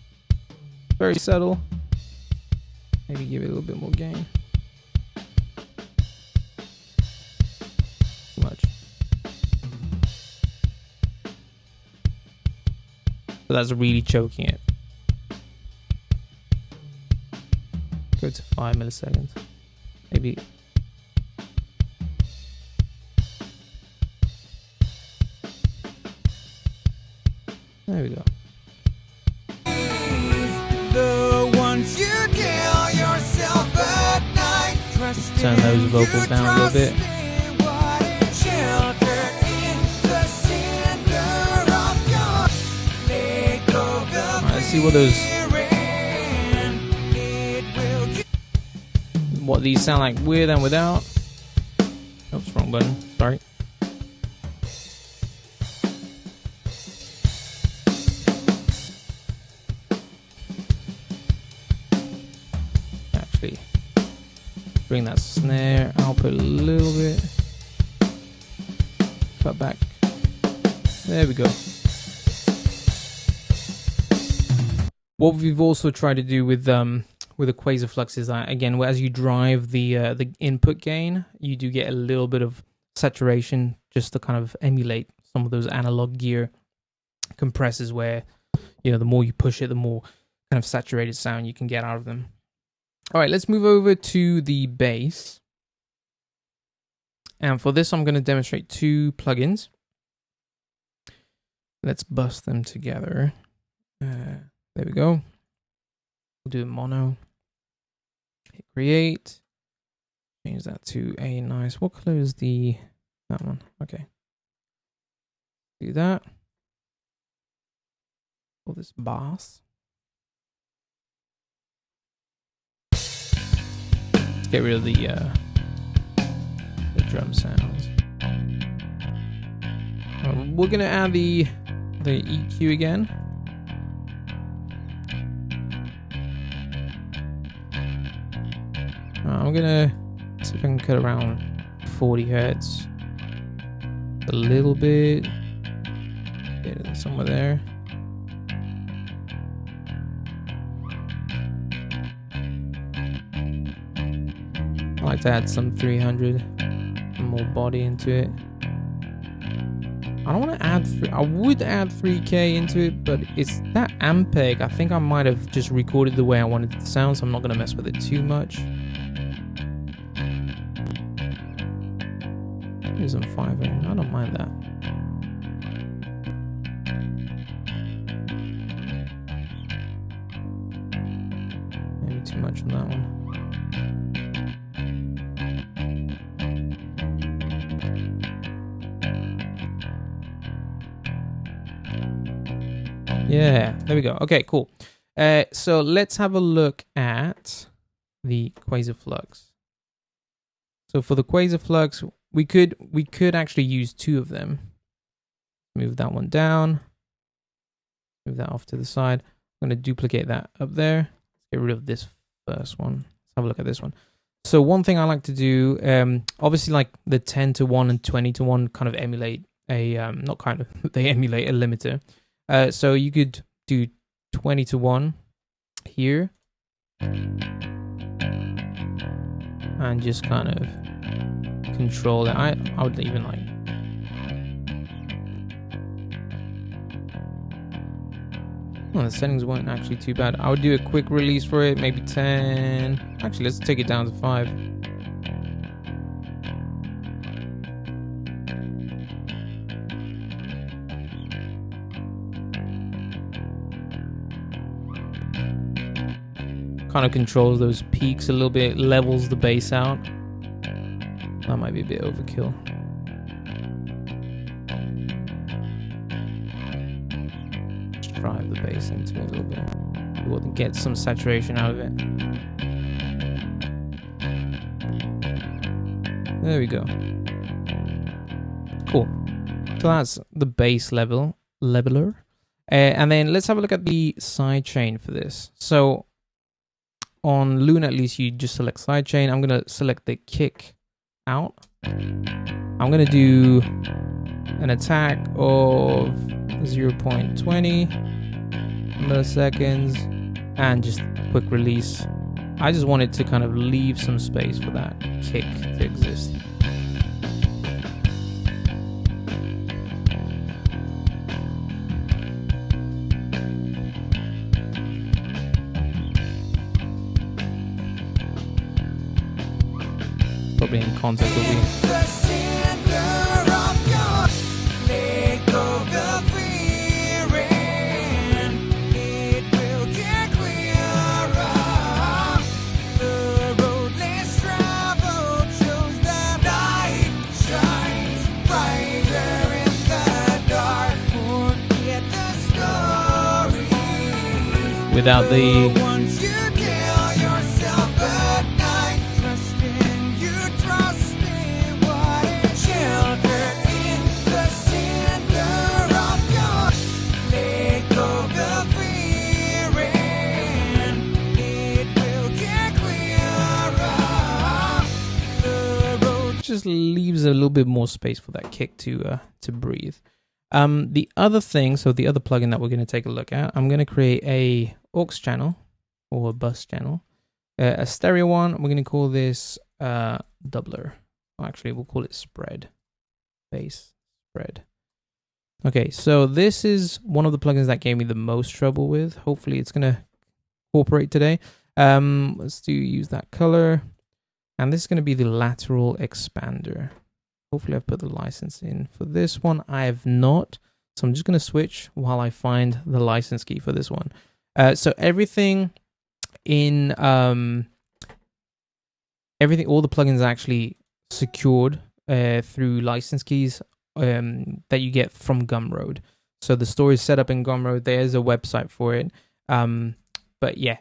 Very subtle. Maybe give it a little bit more gain. Too much. So that's really choking it. Go to 5 milliseconds. Maybe. There we go. The ones you tell yourself at night. Turn those vocals down a little bit. Alright, let's see what these sound like with and without. Oops, wrong button. Sorry. Actually, bring that snare output a little bit. Cut back. There we go. What we've also tried to do with the Quasar Flux is that, again, as you drive the input gain, you do get a little bit of saturation just to kind of emulate some of those analog gear compressors where, you know, the more you push it, the more kind of saturated sound you can get out of them. All right, let's move over to the bass. And for this, I'm going to demonstrate two plugins. Let's bust them together. There we go. We'll do a mono. Hit create. Change that to a nice. What color is that one? Okay. Do that. Call this bass. Let's get rid of the drum sounds. We're gonna add the EQ again. I'm gonna see if I can cut around 40 hertz a little bit. Get it somewhere there. I like to add some 300 and more body into it. I don't want to add I would add 3K into it, but it's that Ampeg. I think I might have just recorded the way I wanted it to sound, so I'm not going to mess with it too much. Here's some 5. I don't mind that. Maybe too much on that one. Yeah, there we go. Okay, cool. So let's have a look at the Quasar Flux. So for the Quasar Flux, we could actually use two of them. Move that one down. Move that off to the side. I'm going to duplicate that up there. Get rid of this first one. Let's have a look at this one. So one thing I like to do, obviously like the 10-1 and 20-1 kind of emulate a, not kind of, they emulate a limiter. So you could do 20-1 here. And just kind of control it. I would even like the settings weren't actually too bad. I would do a quick release for it, maybe 10. Actually, let's take it down to 5. Kind of controls those peaks a little bit, levels the bass out. That might be a bit overkill. Just drive the bass into it a little bit. We'll get some saturation out of it. There we go. Cool. So that's the bass leveler. And then let's have a look at the sidechain for this. So on Loon, at least, you just select sidechain. I'm going to select the kick out. I'm going to do an attack of 0.20 milliseconds and just a quick release. I just wanted to kind of leave some space for that kick to exist. Probably in context will be. without the Once you kill yourself at night, trusting you trust me, what is shelter in the center of your let go the fear and it will get clearer. The road just leaves a little bit more space for that kick to breathe. The other thing, so the other plugin that we're going to take a look at, I'm going to create a aux channel or a bus channel, a stereo one. We're going to call this doubler. Well, actually, we'll call it spread, bass spread. Okay, so this is one of the plugins that gave me the most trouble with. Hopefully, it's going to cooperate today. Let's use that color, and this is going to be the lateral expander. Hopefully I've put the license in. For this one, I have not. So I'm just going to switch while I find the license key for this one. So everything in, all the plugins are actually secured through license keys that you get from Gumroad. So the store is set up in Gumroad. There's a website for it. But yeah,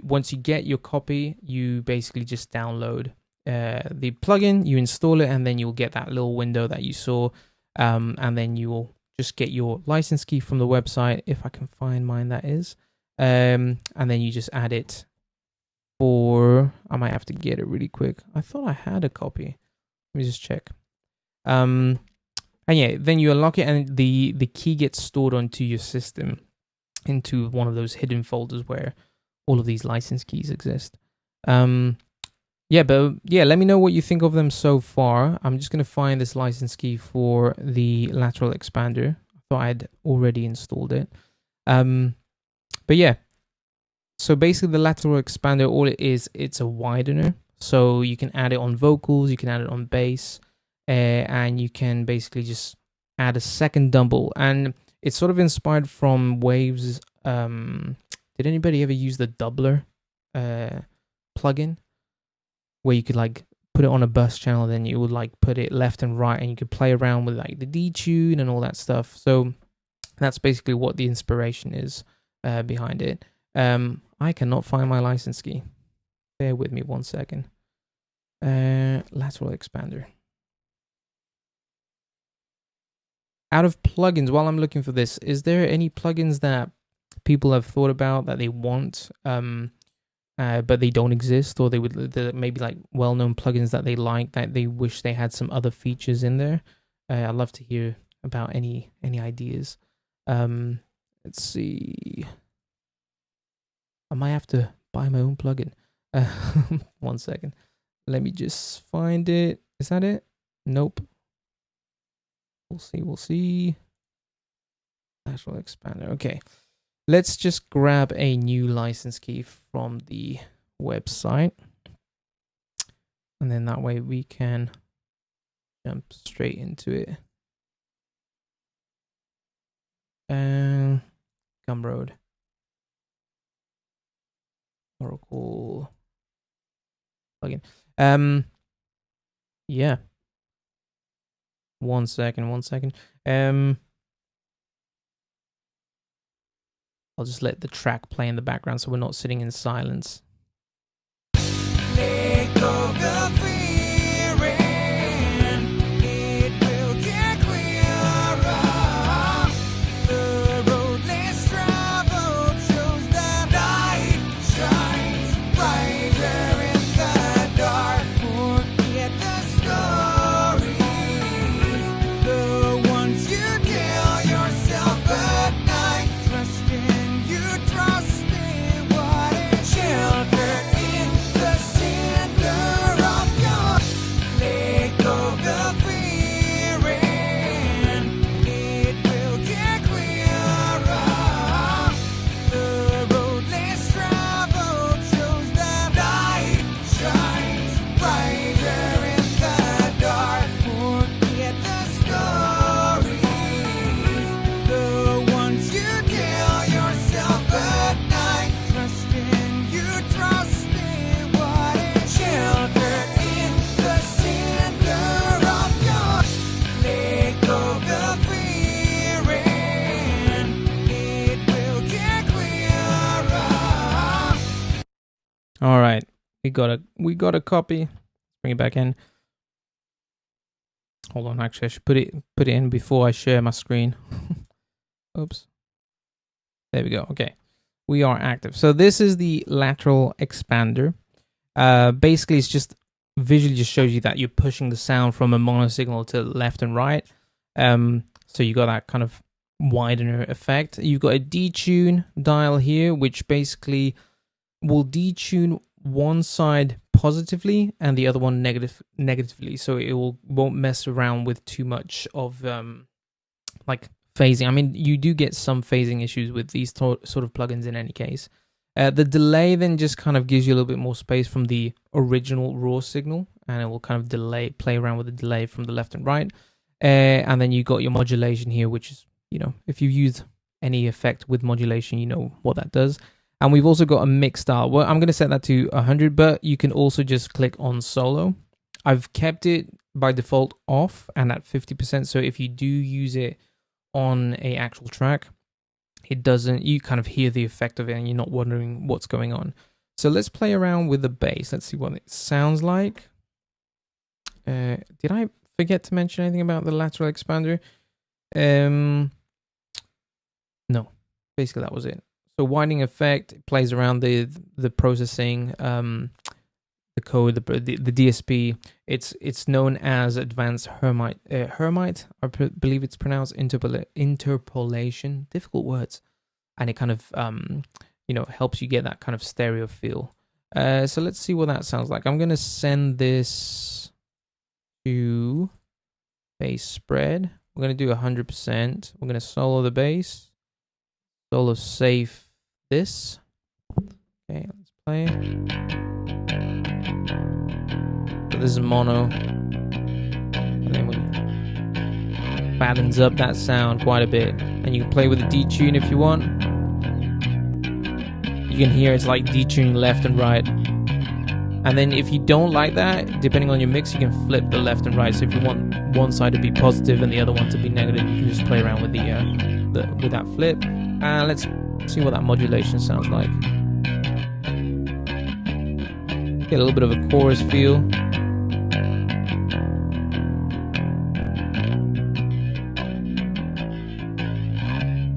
once you get your copy, you basically just download the plugin, you install it, and then you'll get that little window that you saw, and then you will just get your license key from the website, if I can find mine, that is, and then you just add it for, I might have to get it really quick. I thought I had a copy. Let me just check. And yeah, then you unlock it, and the key gets stored onto your system into one of those hidden folders where all of these license keys exist. Yeah, but yeah, let me know what you think of them so far. I'm just going to find this license key for the lateral expander. I thought I'd already installed it. But yeah, so basically the lateral expander, all it is, it's a widener. So you can add it on vocals, you can add it on bass, and you can basically just add a second double. And it's sort of inspired from Waves. Did anybody ever use the doubler plugin? Where you could like put it on a bus channel, then you would like put it left and right, and you could play around with like the detune and all that stuff. So that's basically what the inspiration is behind it. I cannot find my license key. Bear with me 1 second. Lateral expander. Out of plugins, while I'm looking for this, is there any plugins that people have thought about that they want, but they don't exist, or they would maybe like well-known plugins that they like that they wish they had some other features in there? I'd love to hear about any ideas. Let's see. I might have to buy my own plugin. 1 second. Let me just find it. Is that it? Nope. We'll see. Lateral expander. Okay. Let's just grab a new license key from the website. And then that way we can jump straight into it. Gumroad. Oracle plugin. Yeah. 1 second. I'll just let the track play in the background so we're not sitting in silence. let go the fear and it will get clearer. The road less traveled shows that light shines brighter in the dark. Forget the stories, the ones you tell yourself at night. Trust me, what is shelter in the center All right, we got a copy. Let's bring it back in. Hold on, actually, I should put it in before I share my screen. Oops. There we go. Okay, we are active. So this is the lateral expander. Basically, it's just visually just shows you that you're pushing the sound from a mono signal to left and right. So you got that kind of widener effect. You've got a detune dial here, which basically will detune one side positively and the other one negatively. So it won't mess around with too much of like phasing. I mean, you do get some phasing issues with these sort of plugins in any case. The delay then just kind of gives you a little bit more space from the original raw signal, and it will kind of play around with the delay from the left and right. And then you got your modulation here, which is, you know, if you use any effect with modulation, you know what that does. And we've also got a mix style. Well, I'm going to set that to 100, but you can also just click on solo. I've kept it by default off and at 50%. So if you do use it on a actual track, it doesn't, you kind of hear the effect of it and you're not wondering what's going on. So let's play around with the bass. Let's see what it sounds like. Did I forget to mention anything about the lateral expander? No, basically that was it. So widening effect, it plays around the processing, the code, the DSP. It's known as advanced Hermite. I believe it's pronounced interpolation. Difficult words, and it kind of you know, helps you get that kind of stereo feel. So let's see what that sounds like. I'm gonna send this to bass spread. We're gonna do 100%. We're gonna solo the bass. Solo safe this. Okay, let's play. So this is mono. And then we battens up that sound quite a bit. And you can play with the detune if you want. You can hear it's like detuning left and right. And then if you don't like that, depending on your mix, you can flip the left and right. So if you want one side to be positive and the other one to be negative, you can just play around with with that flip. And let's see what that modulation sounds like. Get a little bit of a chorus feel.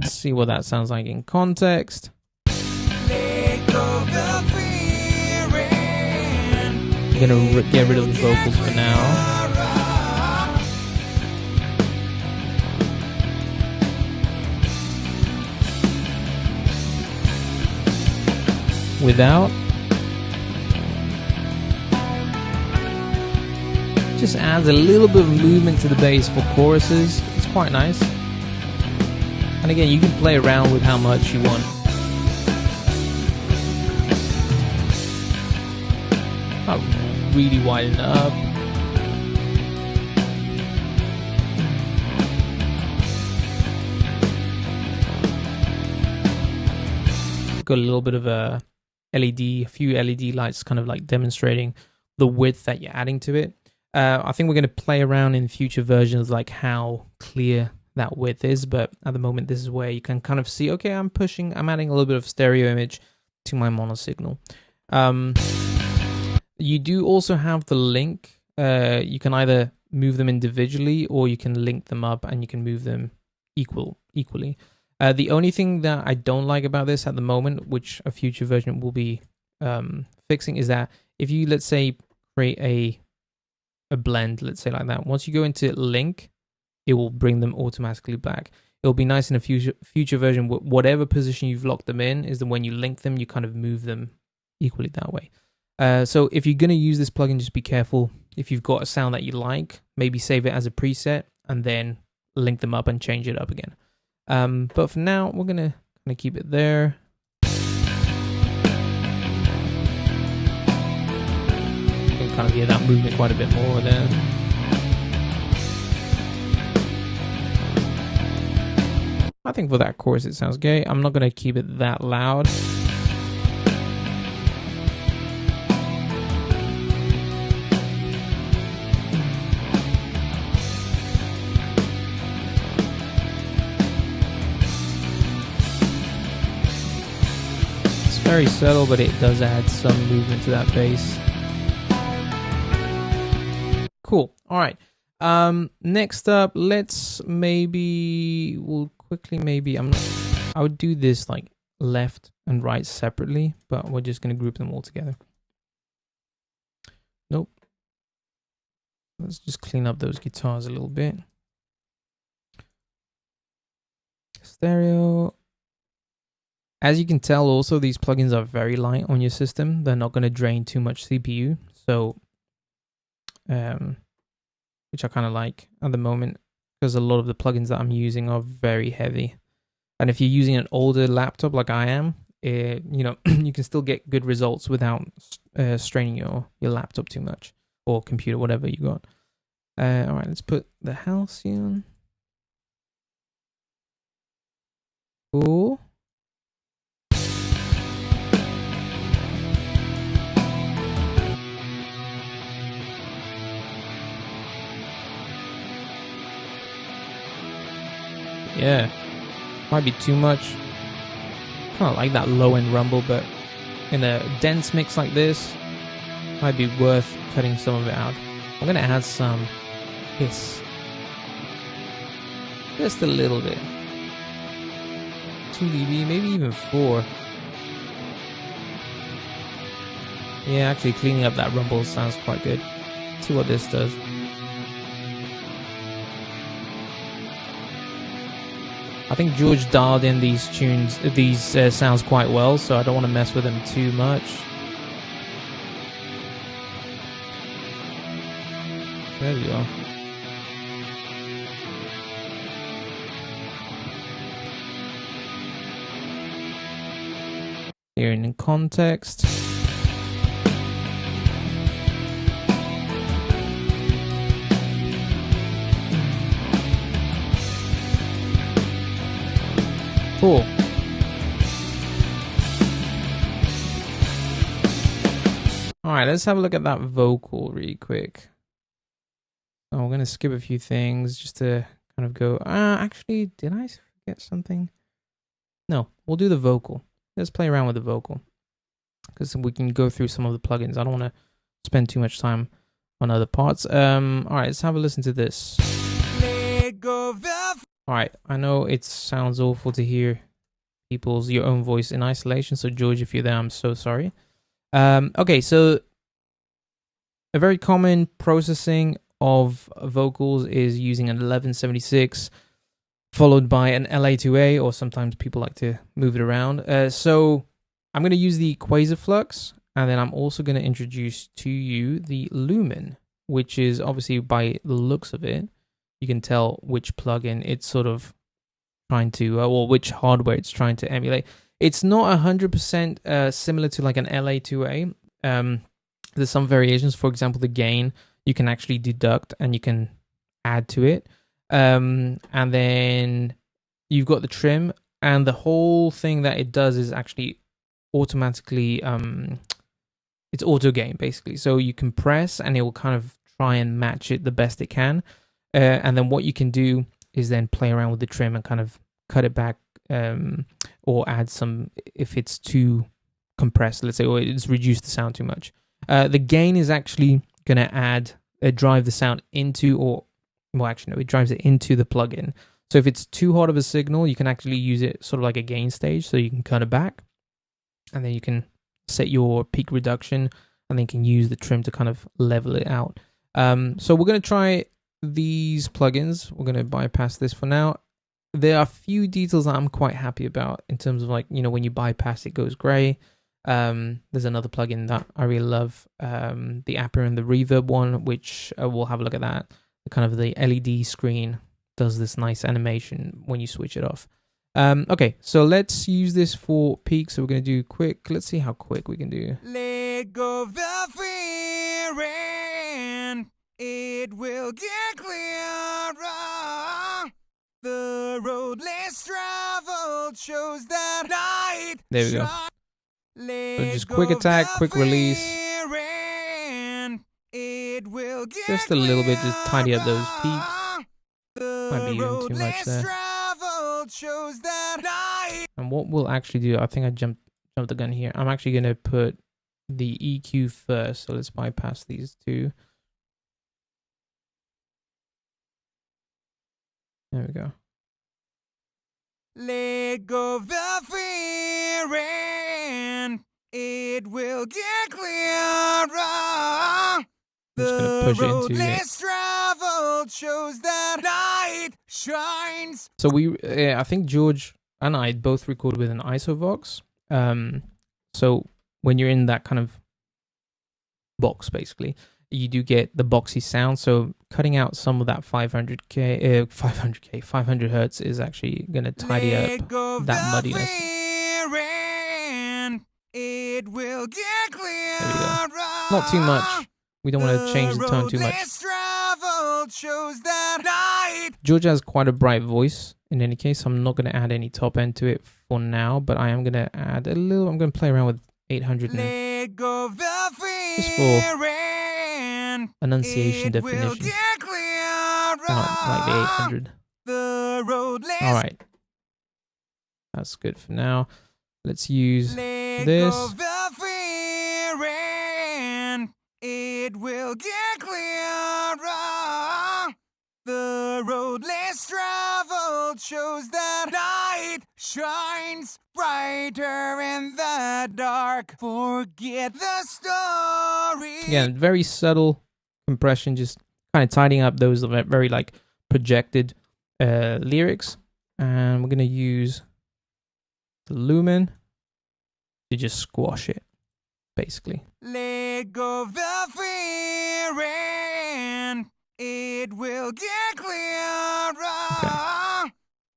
Let's see what that sounds like in context. I'm gonna get rid of the vocals for now. Without, just adds a little bit of movement to the bass for choruses. It's quite nice. And again, you can play around with how much you want. Not really widen it up. Got a little bit of a a few LED lights kind of like demonstrating the width that you're adding to it. I think we're going to play around in future versions like how clear that width is, but at the moment this is where you can kind of see, okay, I'm adding a little bit of stereo image to my mono signal. You do also have the link. You can either move them individually or you can link them up and you can move them equally. The only thing that I don't like about this at the moment, which a future version will be fixing, is that if you, let's say, create a blend, let's say like that, once you go into link, it will bring them automatically back. It'll be nice in a future version, whatever position you've locked them in, is that when you link them, you kind of move them equally that way. So if you're going to use this plugin, just be careful. If you've got a sound that you like, maybe save it as a preset and then link them up and change it up again. But for now, we're gonna keep it there. You can kind of hear that movement quite a bit more there. I think for that chorus it sounds gay. I'm not gonna keep it that loud. very subtle, but it does add some movement to that bass. Cool. All right. Next up, let's we'll quickly I would do this like left and right separately, but we're just going to group them all together. Nope. Let's just clean up those guitars a little bit. Stereo. As you can tell, also, these plugins are very light on your system. They're not going to drain too much CPU. So, which I kind of like at the moment, because a lot of the plugins that I'm using are very heavy. And if you're using an older laptop like I am, you know, you can still get good results without straining your laptop too much, or computer, whatever you got. All right, let's put the Halcyon. Cool. Yeah, might be too much. Kind of like that low end rumble, but in a dense mix like this, might be worth cutting some of it out. I'm gonna add some hiss, just a little bit. 2 dB, maybe even 4. Yeah, actually cleaning up that rumble sounds quite good. Let's see what this does. I think George dialed in these sounds quite well, so I don't want to mess with them too much. There we go. Here in context. Cool. All right, let's have a look at that vocal really quick. Oh, we're going to skip a few things just to kind of go, actually, did I forget something? No, we'll do the vocal. Let's play around with the vocal, because we can go through some of the plugins. I don't want to spend too much time on other parts. All right, let's have a listen to this. All right, I know it sounds awful to hear your own voice in isolation. So George, if you're there, I'm so sorry. Okay, so a very common processing of vocals is using an 1176 followed by an LA2A, or sometimes people like to move it around. So I'm going to use the Quasarflux, and then I'm also going to introduce to you the Lumen, which is obviously, by the looks of it, you can tell which plugin it's sort of trying to, or which hardware it's trying to emulate. It's not 100% similar to like an LA2A. There's some variations. For example, the gain, you can actually deduct and you can add to it. And then you've got the trim, and the whole thing that it does is actually automatically, it's auto gain basically. So you can press and it will kind of try and match it the best it can. And then what you can do is then play around with the trim and kind of cut it back, or add some if it's too compressed, let's say, or it's reduced the sound too much. The gain is actually going to drive the sound into, it drives it into the plugin. So if it's too hot of a signal, you can actually use it sort of like a gain stage, so you can cut it back, and then you can set your peak reduction, and then you can use the trim to kind of level it out. So we're going to try these plugins. We're going to bypass this for now. There are a few details that I'm quite happy about in terms of, like, you know, when you bypass, it goes gray. There's another plugin that I really love, the Apper and the Reverb one, which we'll have a look at that. Kind of the LED screen does this nice animation when you switch it off. Okay, so let's use this for peak. So we're going to do quick. Let's see how quick we can do. Let go of the fear and it will get clearer. The road less traveled shows that light. There we go. So just quick attack, quick release. Just a little bit, just tidy up those peaks. Might be even too much there. And what we'll actually do, I think I jumped jump the gun here. I'm actually going to put the EQ first. So let's bypass these two. There we go. Let go of the fear and it will get clearer. The road less traveled shows that light shines. So I think George and I both record with an ISOVox. So when you're in that kind of box, basically, you do get the boxy sound. So cutting out some of that 500 hertz is actually going to tidy up that muddiness. It will get clearer. There we go. Not too much. We don't want to change the tone too much. George has quite a bright voice. In any case, I'm not going to add any top end to it for now, but I am going to add a little. I'm going to play around with 800 just for enunciation definition. Like the 800. All right, that's good for now. Let's use this. It will get clearer. The road less traveled shows that light shines brighter in the dark. Forget the story. Again, very subtle compression, just kind of tidying up those very like projected lyrics. And we're going to use the lumen to just squash it, basically. Let go of the fear and it will get clearer. Okay.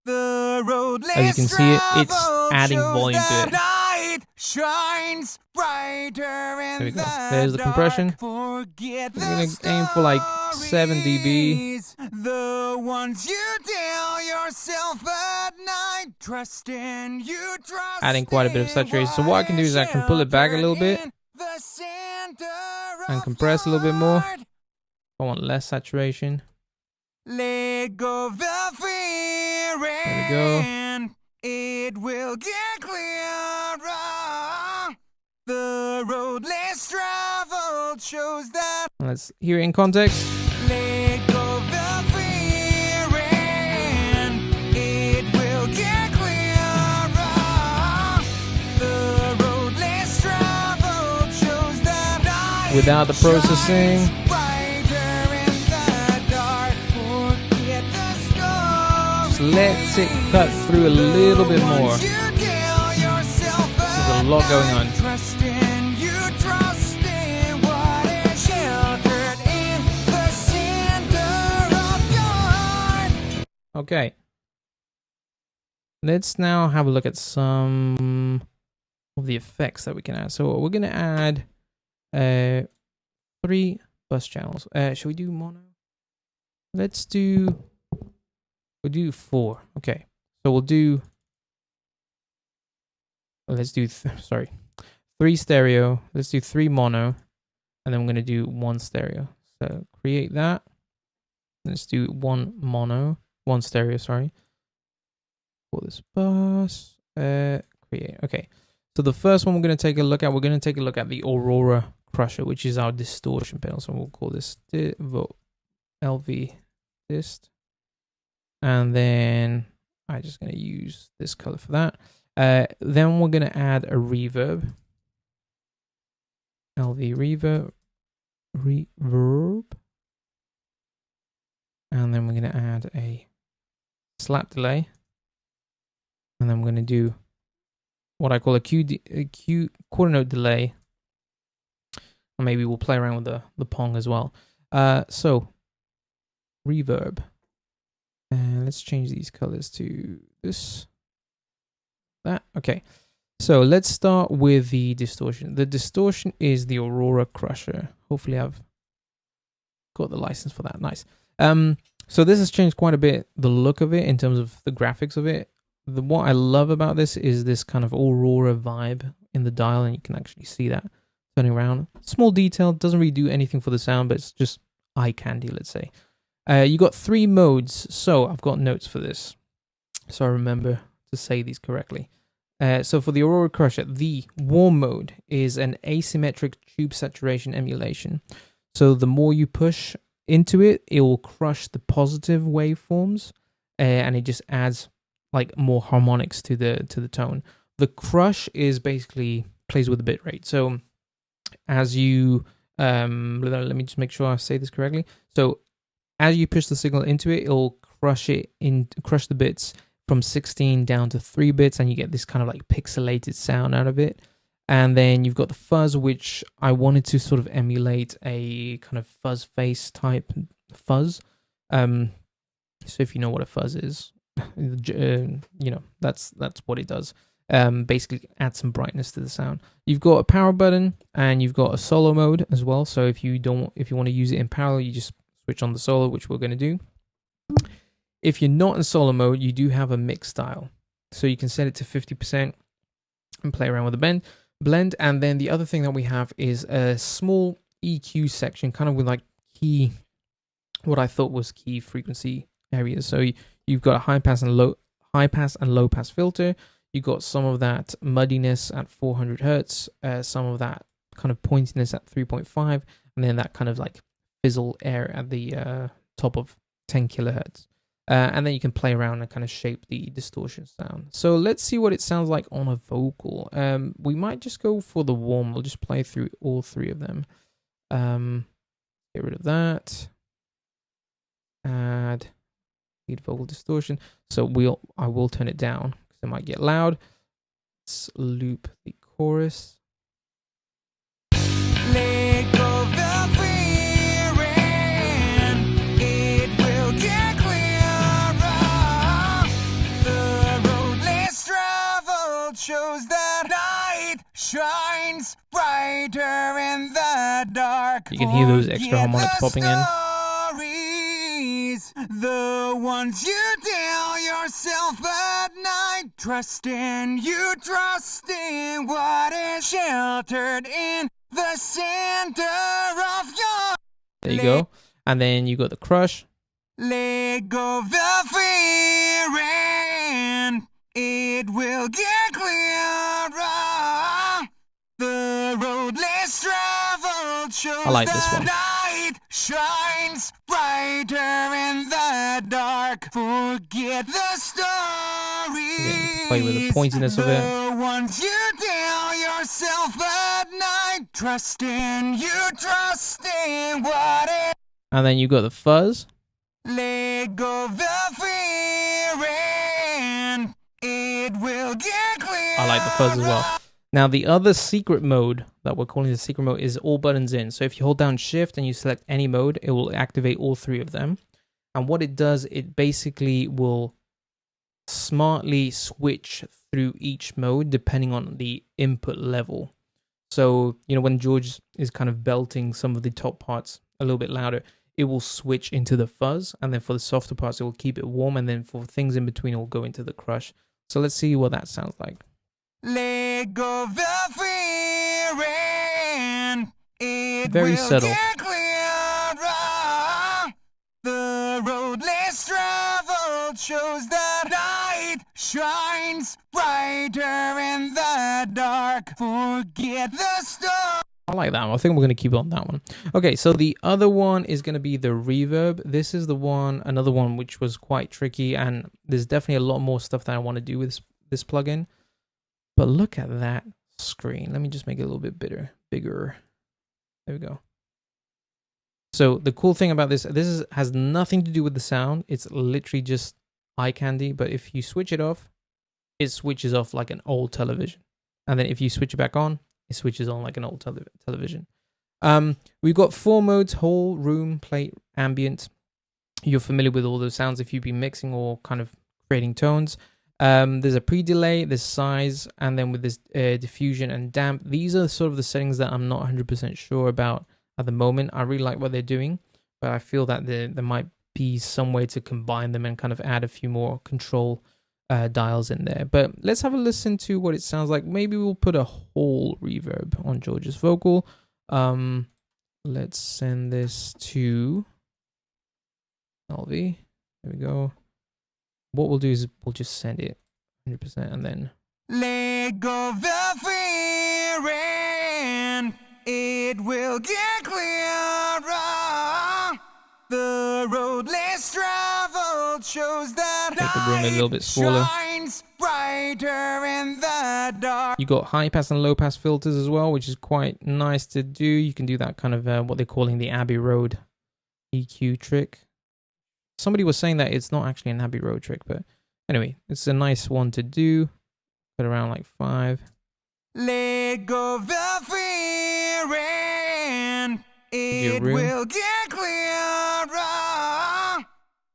The road as you can see, it's adding volume to it. Light shines brighter in there we go. There's the compression. We're going to aim for like 7 dB. The ones you tell yourself at night, trust in you, trust. Adding quite a bit of saturation. So what I can do is I can pull it back a little bit and compress a little bit more. I want less saturation. Let go of the fear. There we go. It will get clearer. The road less traveled shows that. Let's hear it in context. Let go of the fear and it will get clearer. The road less traveled shows that. Without the processing. Let's it cut through a little bit more. There's a lot going on. Okay. Let's now have a look at some of the effects that we can add. So we're going to add 3 bus channels. Should we do mono? We'll do 4. Okay. So we'll do, let's do, 3 stereo. Let's do 3 mono. And then we're going to do 1 stereo. So create that. Let's do 1 mono, 1 stereo, sorry. Call this bus. Create. Okay. So the first one we're going to take a look at, the Aurora Crusher, which is our distortion pedal. So we'll call this LV dist. And then I'm just going to use this color for that. Then we're going to add a reverb. LV reverb. And then we're going to add a slap delay. And then we're going to do what I call a Q quarter note delay. And maybe we'll play around with the Pong as well. So reverb. And let's change these colors to this, that. Okay. So let's start with the distortion. The distortion is the Aurora Crusher. Hopefully I've got the license for that. Nice. So this has changed quite a bit, the look of it in terms of the graphics of it. What I love about this is this kind of Aurora vibe in the dial, and you can actually see that turning around. Small detail, doesn't really do anything for the sound, but it's just eye candy, let's say. You got 3 modes, so I've got notes for this, so I remember to say these correctly. So for the Aurora Crusher, the warm mode is an asymmetric tube saturation emulation. So the more you push into it, it will crush the positive waveforms, and it just adds like more harmonics to the tone. The crush is basically plays with the bit rate. So as you let me just make sure I say this correctly. So as you push the signal into it, it'll crush the bits from 16 down to 3 bits, and you get this kind of like pixelated sound out of it. And then you've got the fuzz, which I wanted to sort of emulate a kind of fuzz face type fuzz. So if you know what a fuzz is, that's what it does. Basically add some brightness to the sound. You've got a power button and you've got a solo mode as well. So if you want to use it in parallel, you just switch on the solo, which we're going to do. If you're not in solo mode, you do have a mix dial. So you can set it to 50% and play around with the blend. And then the other thing that we have is a small EQ section, kind of with like what I thought was key frequency areas. So you've got a high pass and low pass filter. You got some of that muddiness at 400 hertz, some of that kind of pointiness at 3.5, and then that kind of like fizzle air at the top of 10 kilohertz. And then you can play around and kind of shape the distortion sound. So let's see what it sounds like on a vocal. We might just go for the warm. We'll just play through all 3 of them. Get rid of that. Add lead vocal distortion. So I will turn it down. It might get loud. Let's loop the chorus. Let go the fear and it will get clearer. The road less traveled shows that light shines brighter in the dark. You can hear those extra harmonics popping in. The ones you tell yourself at night, trust in what is sheltered in the center of your. There you go. And then you got the crush. Let go of the fear and it will get clearer. The road less traveled shows I like this one. light shines brighter in the dark. Forget the stories. Yeah, play with the pointiness of it. The ones you tell yourself at night. Trust in what it. And then you got the fuzz. Let go of the fear and it will get clear. I like the fuzz as well. Now the other secret mode that we're calling the secret mode is all buttons in. So if you hold down shift and you select any mode, it will activate all 3 of them. And what it does, it basically will smartly switch through each mode depending on the input level. So, when George is kind of belting some of the top parts a little bit louder, it will switch into the fuzz. And then for the softer parts, it will keep it warm. And then for things in between, it will go into the crush. So let's see what that sounds like. Let go of the fear and it Very will subtle. get clearer. The road less traveled shows that light shines brighter in the dark. Forget the storm. I like that one. I think we're going to keep on that one. Okay, so the other one is going to be the reverb. This is another one which was quite tricky, and there's definitely a lot more stuff that I want to do with this plugin. But look at that screen. Let me just make it a little bit bigger. There we go. So the cool thing about this has nothing to do with the sound. It's literally just eye candy. But if you switch it off, it switches off like an old television. And then if you switch it back on, it switches on like an old television. We've got 4 modes: whole, room, plate, ambient. You're familiar with all those sounds if you've been mixing or kind of creating tones. There's a pre-delay, there's size, and then with this diffusion and damp. These are sort of the settings that I'm not 100% sure about at the moment. I really like what they're doing, but I feel that there might be some way to combine them and kind of add a few more control dials in there. But let's have a listen to what it sounds like. Maybe we'll put a whole reverb on George's vocal. Let's send this to LV. There we go. What we'll do is we'll just send it 100% and then Let go the fear and it will get clearer. The road less traveled shows that Make the room a little bit smaller. shines brighter in the dark. You got high pass and low pass filters as well, which is quite nice to do. You can do that kind of what they're calling the Abbey Road EQ trick. Somebody was saying that it's not actually an Abbey Road trick, but anyway, it's a nice one to do. Put around like 5. Let go the fear and it will get clearer.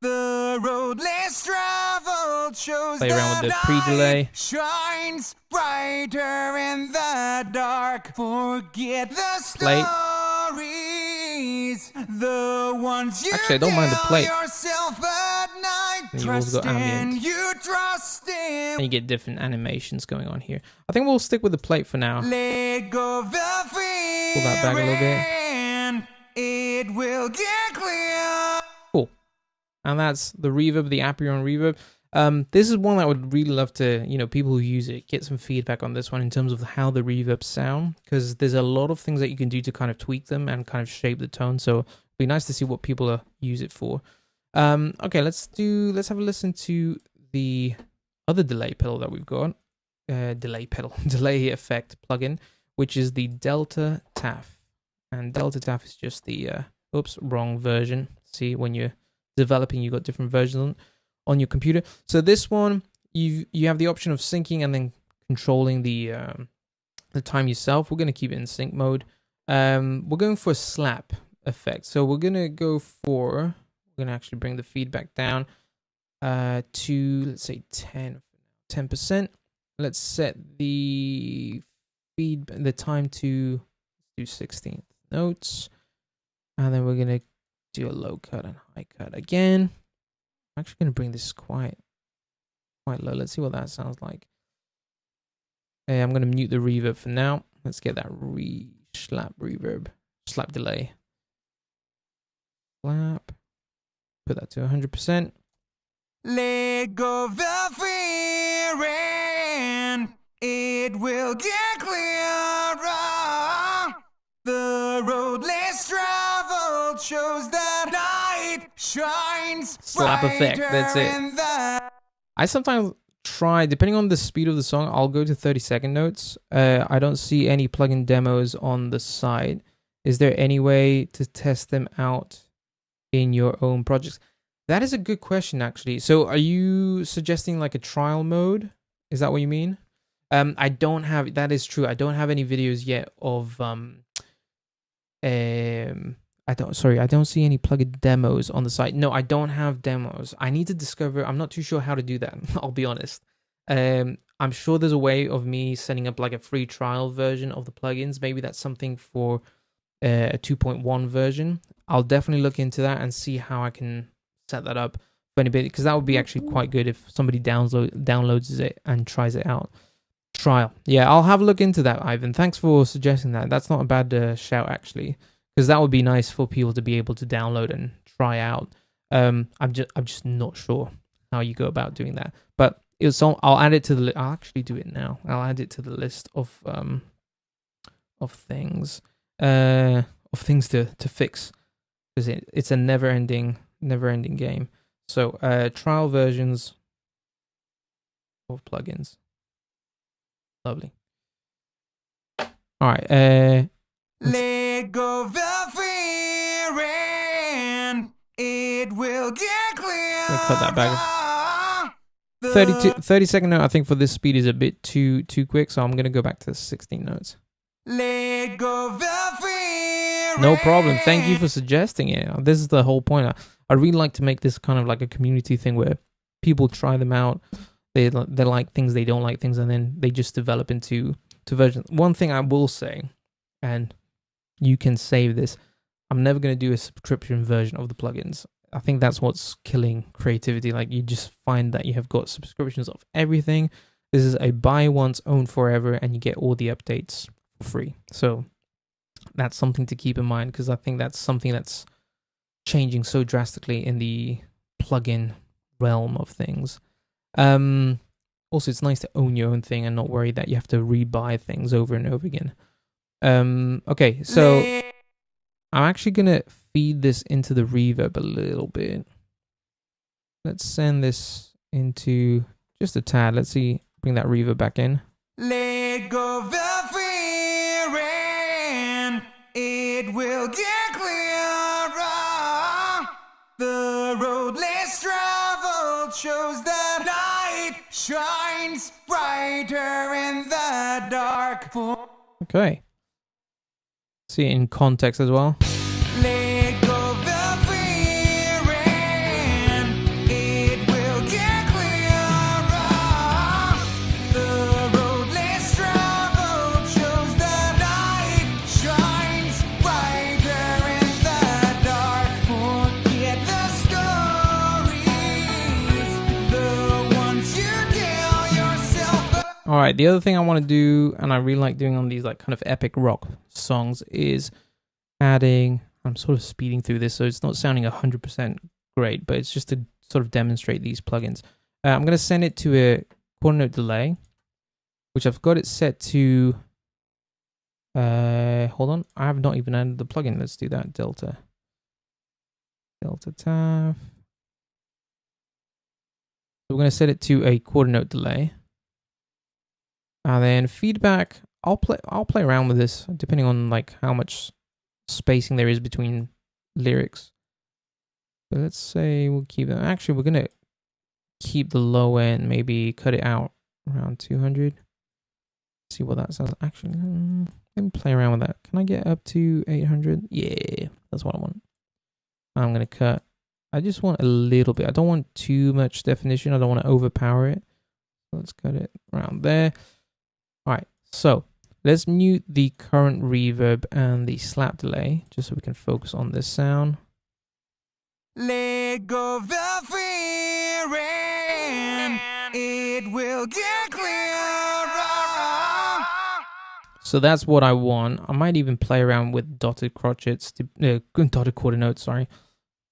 The road less traveled shows Play around with the that pre-delay. shines brighter in the dark. Forget the Plate. stories, the ones you Actually, I don't mind the plate. tell yourself at night. And you've also got ambient. You trust in. And you get different animations going on here. I think we'll stick with the plate for now. Let go of the fear. Pull that back a little bit. And it will get clear. Cool. And that's the reverb, the Appion reverb. This is one that I would really love to, people who use it, get some feedback on this one in terms of how the reverbs sound, because there's a lot of things that you can do to kind of tweak them and kind of shape the tone. So it'd be nice to see what people use it for. Okay, let's have a listen to the other delay pedal that we've got. Delay effect plugin, which is the Delta-Taph. And Delta-Taph is just the, wrong version. See, when you're developing, you've got different versions on your computer. So this one, you have the option of syncing and then controlling the time yourself. We're going to keep it in sync mode. We're going for a slap effect. So we're going to go for, we're going to actually bring the feedback down to, let's say 10%. Let's set the time to do 16th notes. And then we're going to do a low cut and high cut again. I'm actually going to bring this quite low. Let's see what that sounds like. Okay, I'm going to mute the reverb for now. Let's get that slap reverb, slap delay. Slap. Put that to 100%. Let go of the fear and it will get clearer. The road less traveled shows that light shines. Slap effect, that's it. I sometimes try, depending on the speed of the song, I'll go to 30-second notes. I don't see any plugin demos on the site. Is there any way to test them out in your own projects? That is a good question, actually. So are you suggesting like a trial mode? Is that what you mean? I don't have, that is true. I don't have any videos yet of, I don't see any plugin demos on the site. No, I don't have demos. I need to discover, I'm not too sure how to do that. I'll be honest. I'm sure there's a way of me setting up like a free trial version of the plugins. Maybe that's something for a 2.1 version. I'll definitely look into that and see how I can set that up for anybody, because that would be actually quite good if somebody downloads it and tries it out. Trial. Yeah, I'll have a look into that, Ivan. Thanks for suggesting that. That's not a bad shout, actually, because that would be nice for people to be able to download and try out. I'm just not sure how you go about doing that, but I'll add it to the I'll actually do it now. I'll add it to the list of things to fix, because it's a never ending game. So trial versions of plugins. Lovely. All right. Let go of the fear and it will get clear. Cut that back. 30-second note, I think for this speed is a bit too quick, so I'm going to go back to 16 notes. Let go of the fear. No problem. Thank you for suggesting it. This is the whole point. I really like to make this kind of like a community thing where people try them out. They like things, they don't like things, and then they just develop into versions. One thing I will say, and you can save this, I'm never going to do a subscription version of the plugins. I think that's what's killing creativity. Like, you just find that you have got subscriptions of everything. This is a buy once, own forever, and you get all the updates for free. So that's something to keep in mind, because I think that's something that's changing so drastically in the plugin realm of things. Also, it's nice to own your own thing and not worry that you have to rebuy things over and over again. Okay, so I'm actually gonna feed this into the reverb a little bit. Let's send this into just a tad. Let's see, bring that reverb back in. Let go of the fear and it will get clearer. The road less traveled shows that light shines brighter in the dark. Okay. See it in context as well. Let go of the fear and it will get clearer. The road less traveled shows that light shines brighter in the dark. Forget the stories, the ones you tell yourself. All right, the other thing I want to do, and I really like doing on these like kind of epic rock songs, is adding, I'm sort of speeding through this, so it's not sounding 100% great, but it's just to sort of demonstrate these plugins. I'm going to send it to a quarter note delay, which I've got it set to, hold on, I have not even added the plugin. Let's do that, Delta-Taph. So we're going to set it to a quarter note delay. And then feedback, I'll play around with this depending on like how much spacing there is between lyrics. So let's say we'll keep that. Actually, we're gonna keep the low end, maybe cut it out around 200. See what that sounds. Actually, let me play around with that. Can I get up to 800? Yeah, that's what I want. I'm gonna cut. I just want a little bit. I don't want too much definition. I don't want to overpower it. So let's cut it around there. All right, so let's mute the current reverb and the slap delay, just so we can focus on this sound. Let go of the fear and it will get clearer. So that's what I want. I might even play around with dotted crotchets, dotted quarter notes, sorry,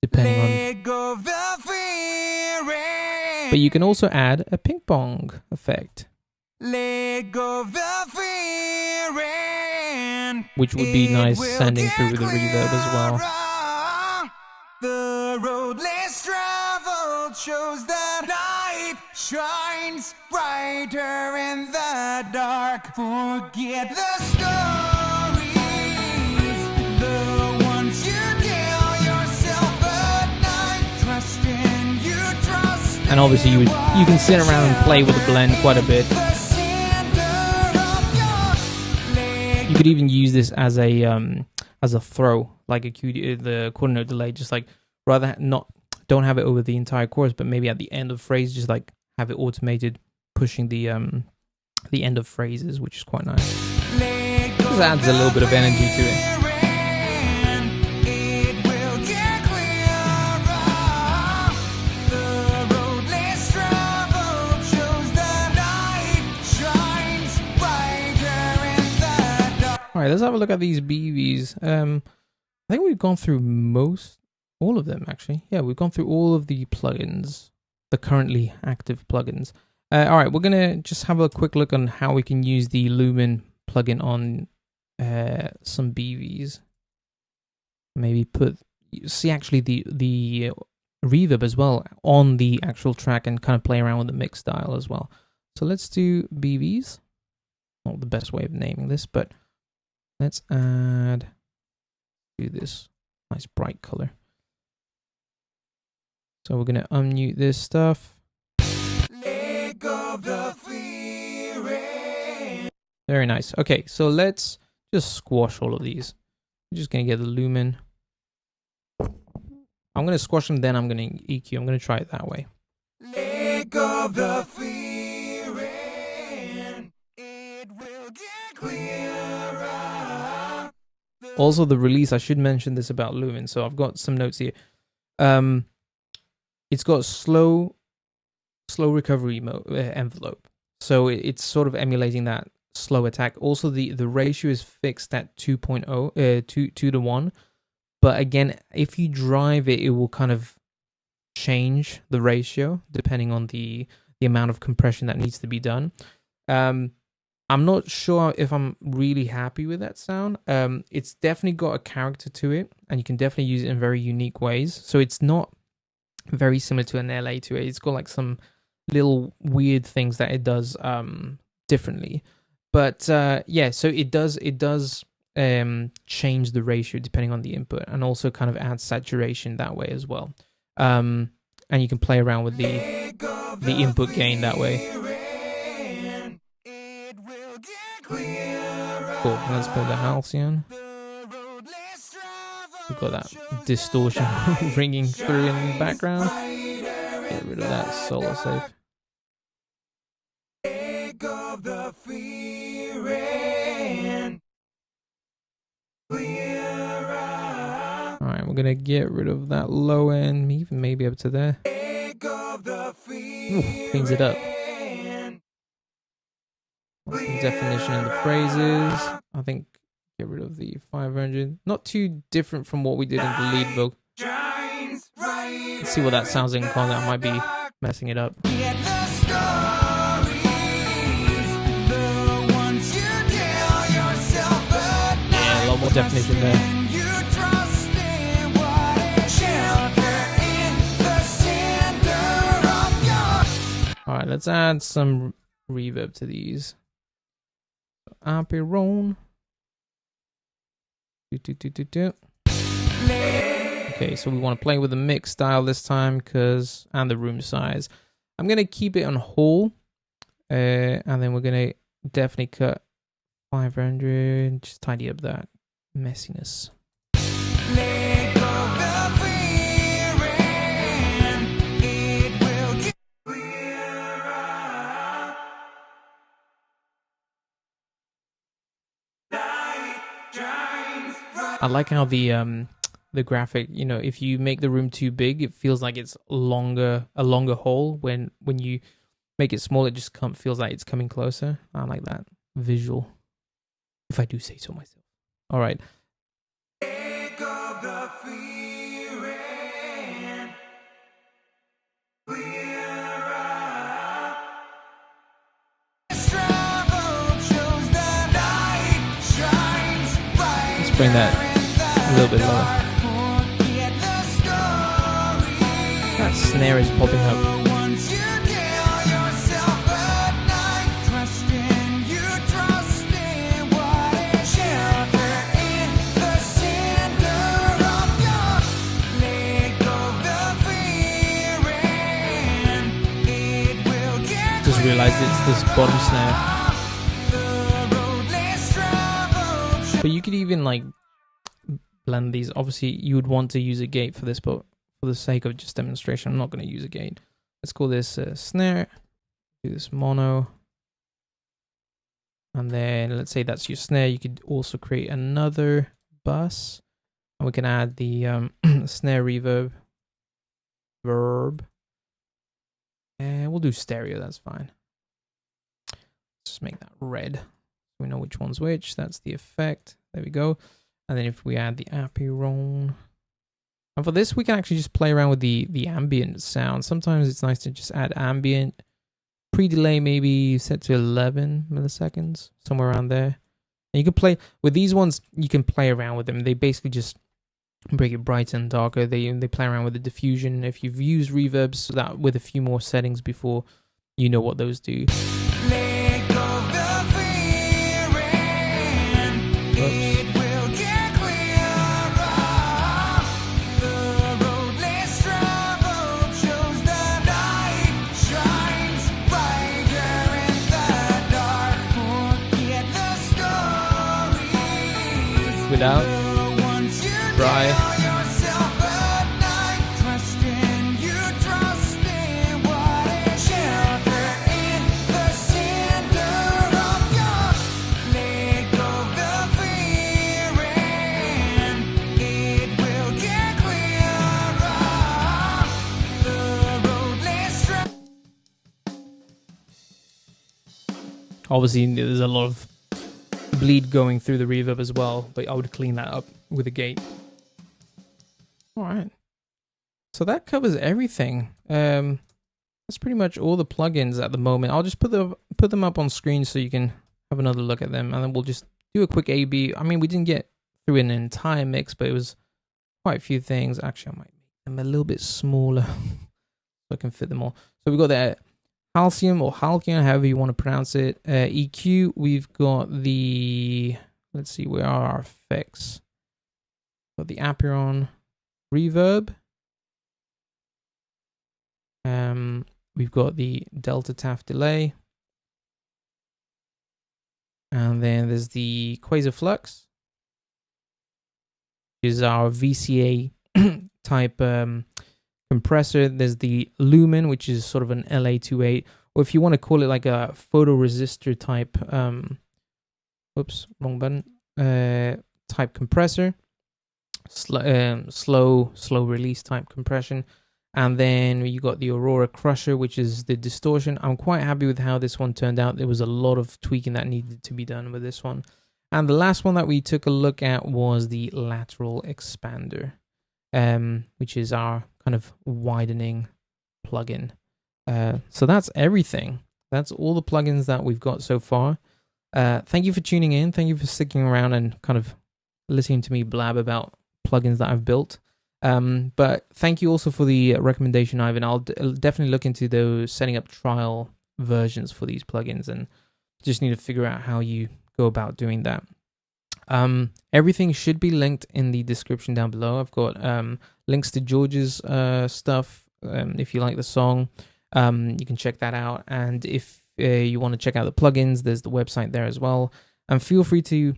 depending on. Let go of the fear and But you can also add a ping pong effect, let go of the fear and which would be nice it will sending get through the reverb as well. clearer. The road less traveled shows that light shines brighter in the dark. Forget the stories, the ones you tell yourself at night. Trust in you, trust. And obviously you can sit around and play with the blend quite a bit. You could even use this as a throw, like the quarter note delay, just like don't have it over the entire chorus, but maybe at the end of phrase, just like have it automated pushing the end of phrases, which is quite nice. Just adds a little bit of energy to it. All right, let's have a look at these BVs. I think we've gone through all of them, actually. Yeah, we've gone through all of the plugins, the currently active plugins. All right, we're going to just have a quick look on how we can use the Lumen plugin on some BVs. Maybe see actually the reverb as well on the actual track and kind of play around with the mix style as well. So let's do BVs. Not the best way of naming this, but let's do this nice bright color. So we're going to unmute this stuff. Let go of the fear. Very nice. Okay, so let's just squash all of these. I'm just going to get the Lumen. I'm going to squash them, then I'm going to EQ. I'm going to try it that way. Let go of the fear and it will get clearer. Also, the release, I should mention this about Lumen. So I've got some notes here. It's got slow recovery envelope. So it's sort of emulating that slow attack. Also, the ratio is fixed at 2 to 1. But again, if you drive it, it will kind of change the ratio depending on the the amount of compression that needs to be done. I'm not sure if I'm really happy with that sound. It's definitely got a character to it, and you can definitely use it in very unique ways. So it's not very similar to an LA2A. It's got like some little weird things that it does differently. But yeah, so it does change the ratio depending on the input, and also kind of adds saturation that way as well. And you can play around with the input gain that way. Cool. Let's put the halcyon. We've got that distortion ringing through in the background. Get rid of that solo safe. Alright, we're gonna get rid of that low end, even maybe up to there. Ooh, cleans it up. Some definition in the phrases. I think get rid of the 500. Not too different from what we did in the lead vocal. Let's see what that sounds in concert. I might be messing it up. Yeah, a lot more definition there. Alright, let's add some reverb to these. Apiron. Okay, so we want to play with the mix style this time, and the room size. I'm gonna keep it on whole, and then we're gonna definitely cut 500. Just tidy up that messiness. I like how the graphic, you know, if you make the room too big, it feels like it's a longer hole. When you make it small, it just feels like it's coming closer. I like that visual, if I do say so myself. All right. Let's bring that a little bit lower. That snare is popping up. Just realized it's this bottom snare. But you could even like blend these. Obviously, you would want to use a gate for this, but for the sake of just demonstration, I'm not going to use a gate. Let's call this snare. Do this mono. And then let's say that's your snare. You could also create another bus. And we can add the snare reverb. And we'll do stereo, that's fine. Let's just make that red. We know which one's which. That's the effect. There we go. And then if we add the Apiron. And for this, we can actually just play around with the ambient sound. Sometimes it's nice to just add ambient. Pre-delay maybe set to 11 milliseconds, somewhere around there. And you can play with these ones, you can play around with them. They basically just break it brighter and darker. They play around with the diffusion. If you've used reverbs, so that with a few more settings before, you know what those do. Oops. Without dry. Obviously, there's a lot of bleed going through the reverb as well, but I would clean that up with a gate. All right. So that covers everything. that's pretty much all the plugins at the moment. I'll just put them up on screen so you can have another look at them, and then we'll just do a quick A/B. I mean, we didn't get through an entire mix, but it was quite a few things. Actually, I might make them a little bit smaller so I can fit them all. So we've got the Halcyon or Halcyon, however you want to pronounce it. EQ. We've got the, let's see, where are our effects? Got the Apiron reverb. We've got the Delta-Taph delay. And then there's the Quasar Flux, which is our VCA type compressor. There's the Lumen, which is sort of an LA28, or if you want to call it like a photoresistor type, whoops, wrong button, type compressor, slow release type compression. And then you got the Aurora Crusher, which is the distortion. I'm quite happy with how this one turned out. There was a lot of tweaking that needed to be done with this one. And the last one that we took a look at was the Lateral Expander, which is our kind of widening plugin. So that's everything. That's all the plugins that we've got so far. Thank you for tuning in. Thank you for sticking around and kind of listening to me blab about plugins that I've built. But thank you also for the recommendation, Ivan. I'll definitely look into those setting up trial versions for these plugins, and just need to figure out how you go about doing that. Everything should be linked in the description down below. I've got links to George's stuff. If you like the song, you can check that out. And if you want to check out the plugins, there's the website there as well. And feel free to,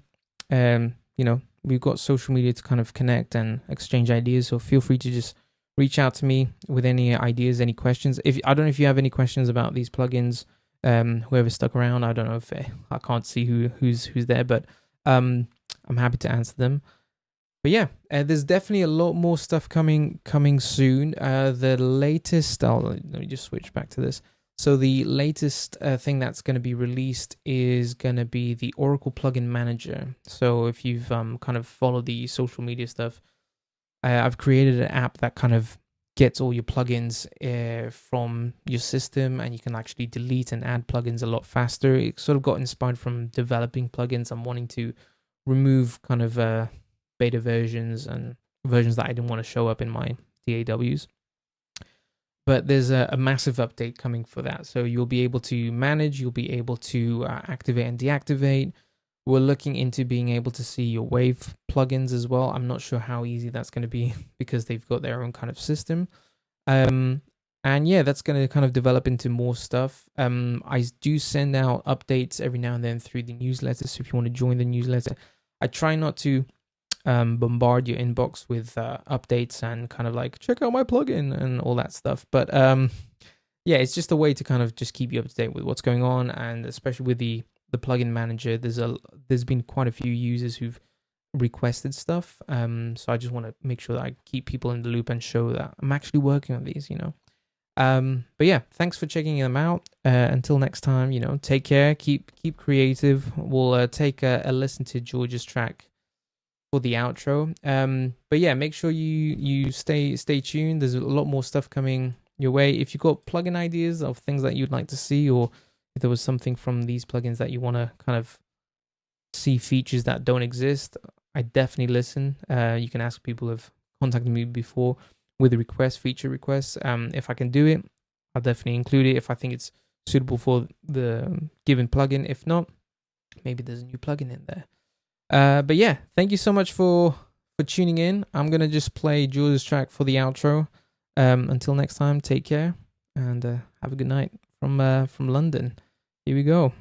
we've got social media to kind of connect and exchange ideas. So feel free to just reach out to me with any ideas, any questions. I don't know if you have any questions about these plugins. Whoever stuck around, I don't know if I can't see who's there, but I'm happy to answer them. But yeah, there's definitely a lot more stuff coming soon. The latest, let me just switch back to this. So the latest thing that's going to be released is going to be the Oracle Plugin Manager. So if you've kind of followed the social media stuff, I've created an app that kind of gets all your plugins from your system, and you can actually delete and add plugins a lot faster. It sort of got inspired from developing plugins. I'm wanting to remove kind of beta versions and versions that I didn't want to show up in my DAWs. But there's a massive update coming for that. So you'll be able to manage, you'll be able to activate and deactivate. We're looking into being able to see your wave plugins as well. I'm not sure how easy that's going to be because they've got their own kind of system. And yeah, that's going to kind of develop into more stuff. I do send out updates every now and then through the newsletter. So if you want to join the newsletter, I try not to bombard your inbox with updates and kind of like check out my plugin and all that stuff. But yeah, it's just a way to kind of just keep you up to date with what's going on, and especially with the plugin manager, there's been quite a few users who've requested stuff. So I just want to make sure that I keep people in the loop and show that I'm actually working on these, But yeah, thanks for checking them out. Until next time, take care, keep creative. We'll take a listen to George's track for the outro. But yeah, make sure you stay tuned. There's a lot more stuff coming your way. If you've got plugin ideas of things that you'd like to see, or if there was something from these plugins that you want to kind of see features that don't exist, I definitely listen. You can ask people who've contacted me before with feature requests. If I can do it, I'll definitely include it if I think it's suitable for the given plugin. If not, maybe there's a new plugin in there. But yeah, thank you so much for tuning in. I'm gonna just play Jules' track for the outro. Until next time, take care and have a good night from London. Here we go.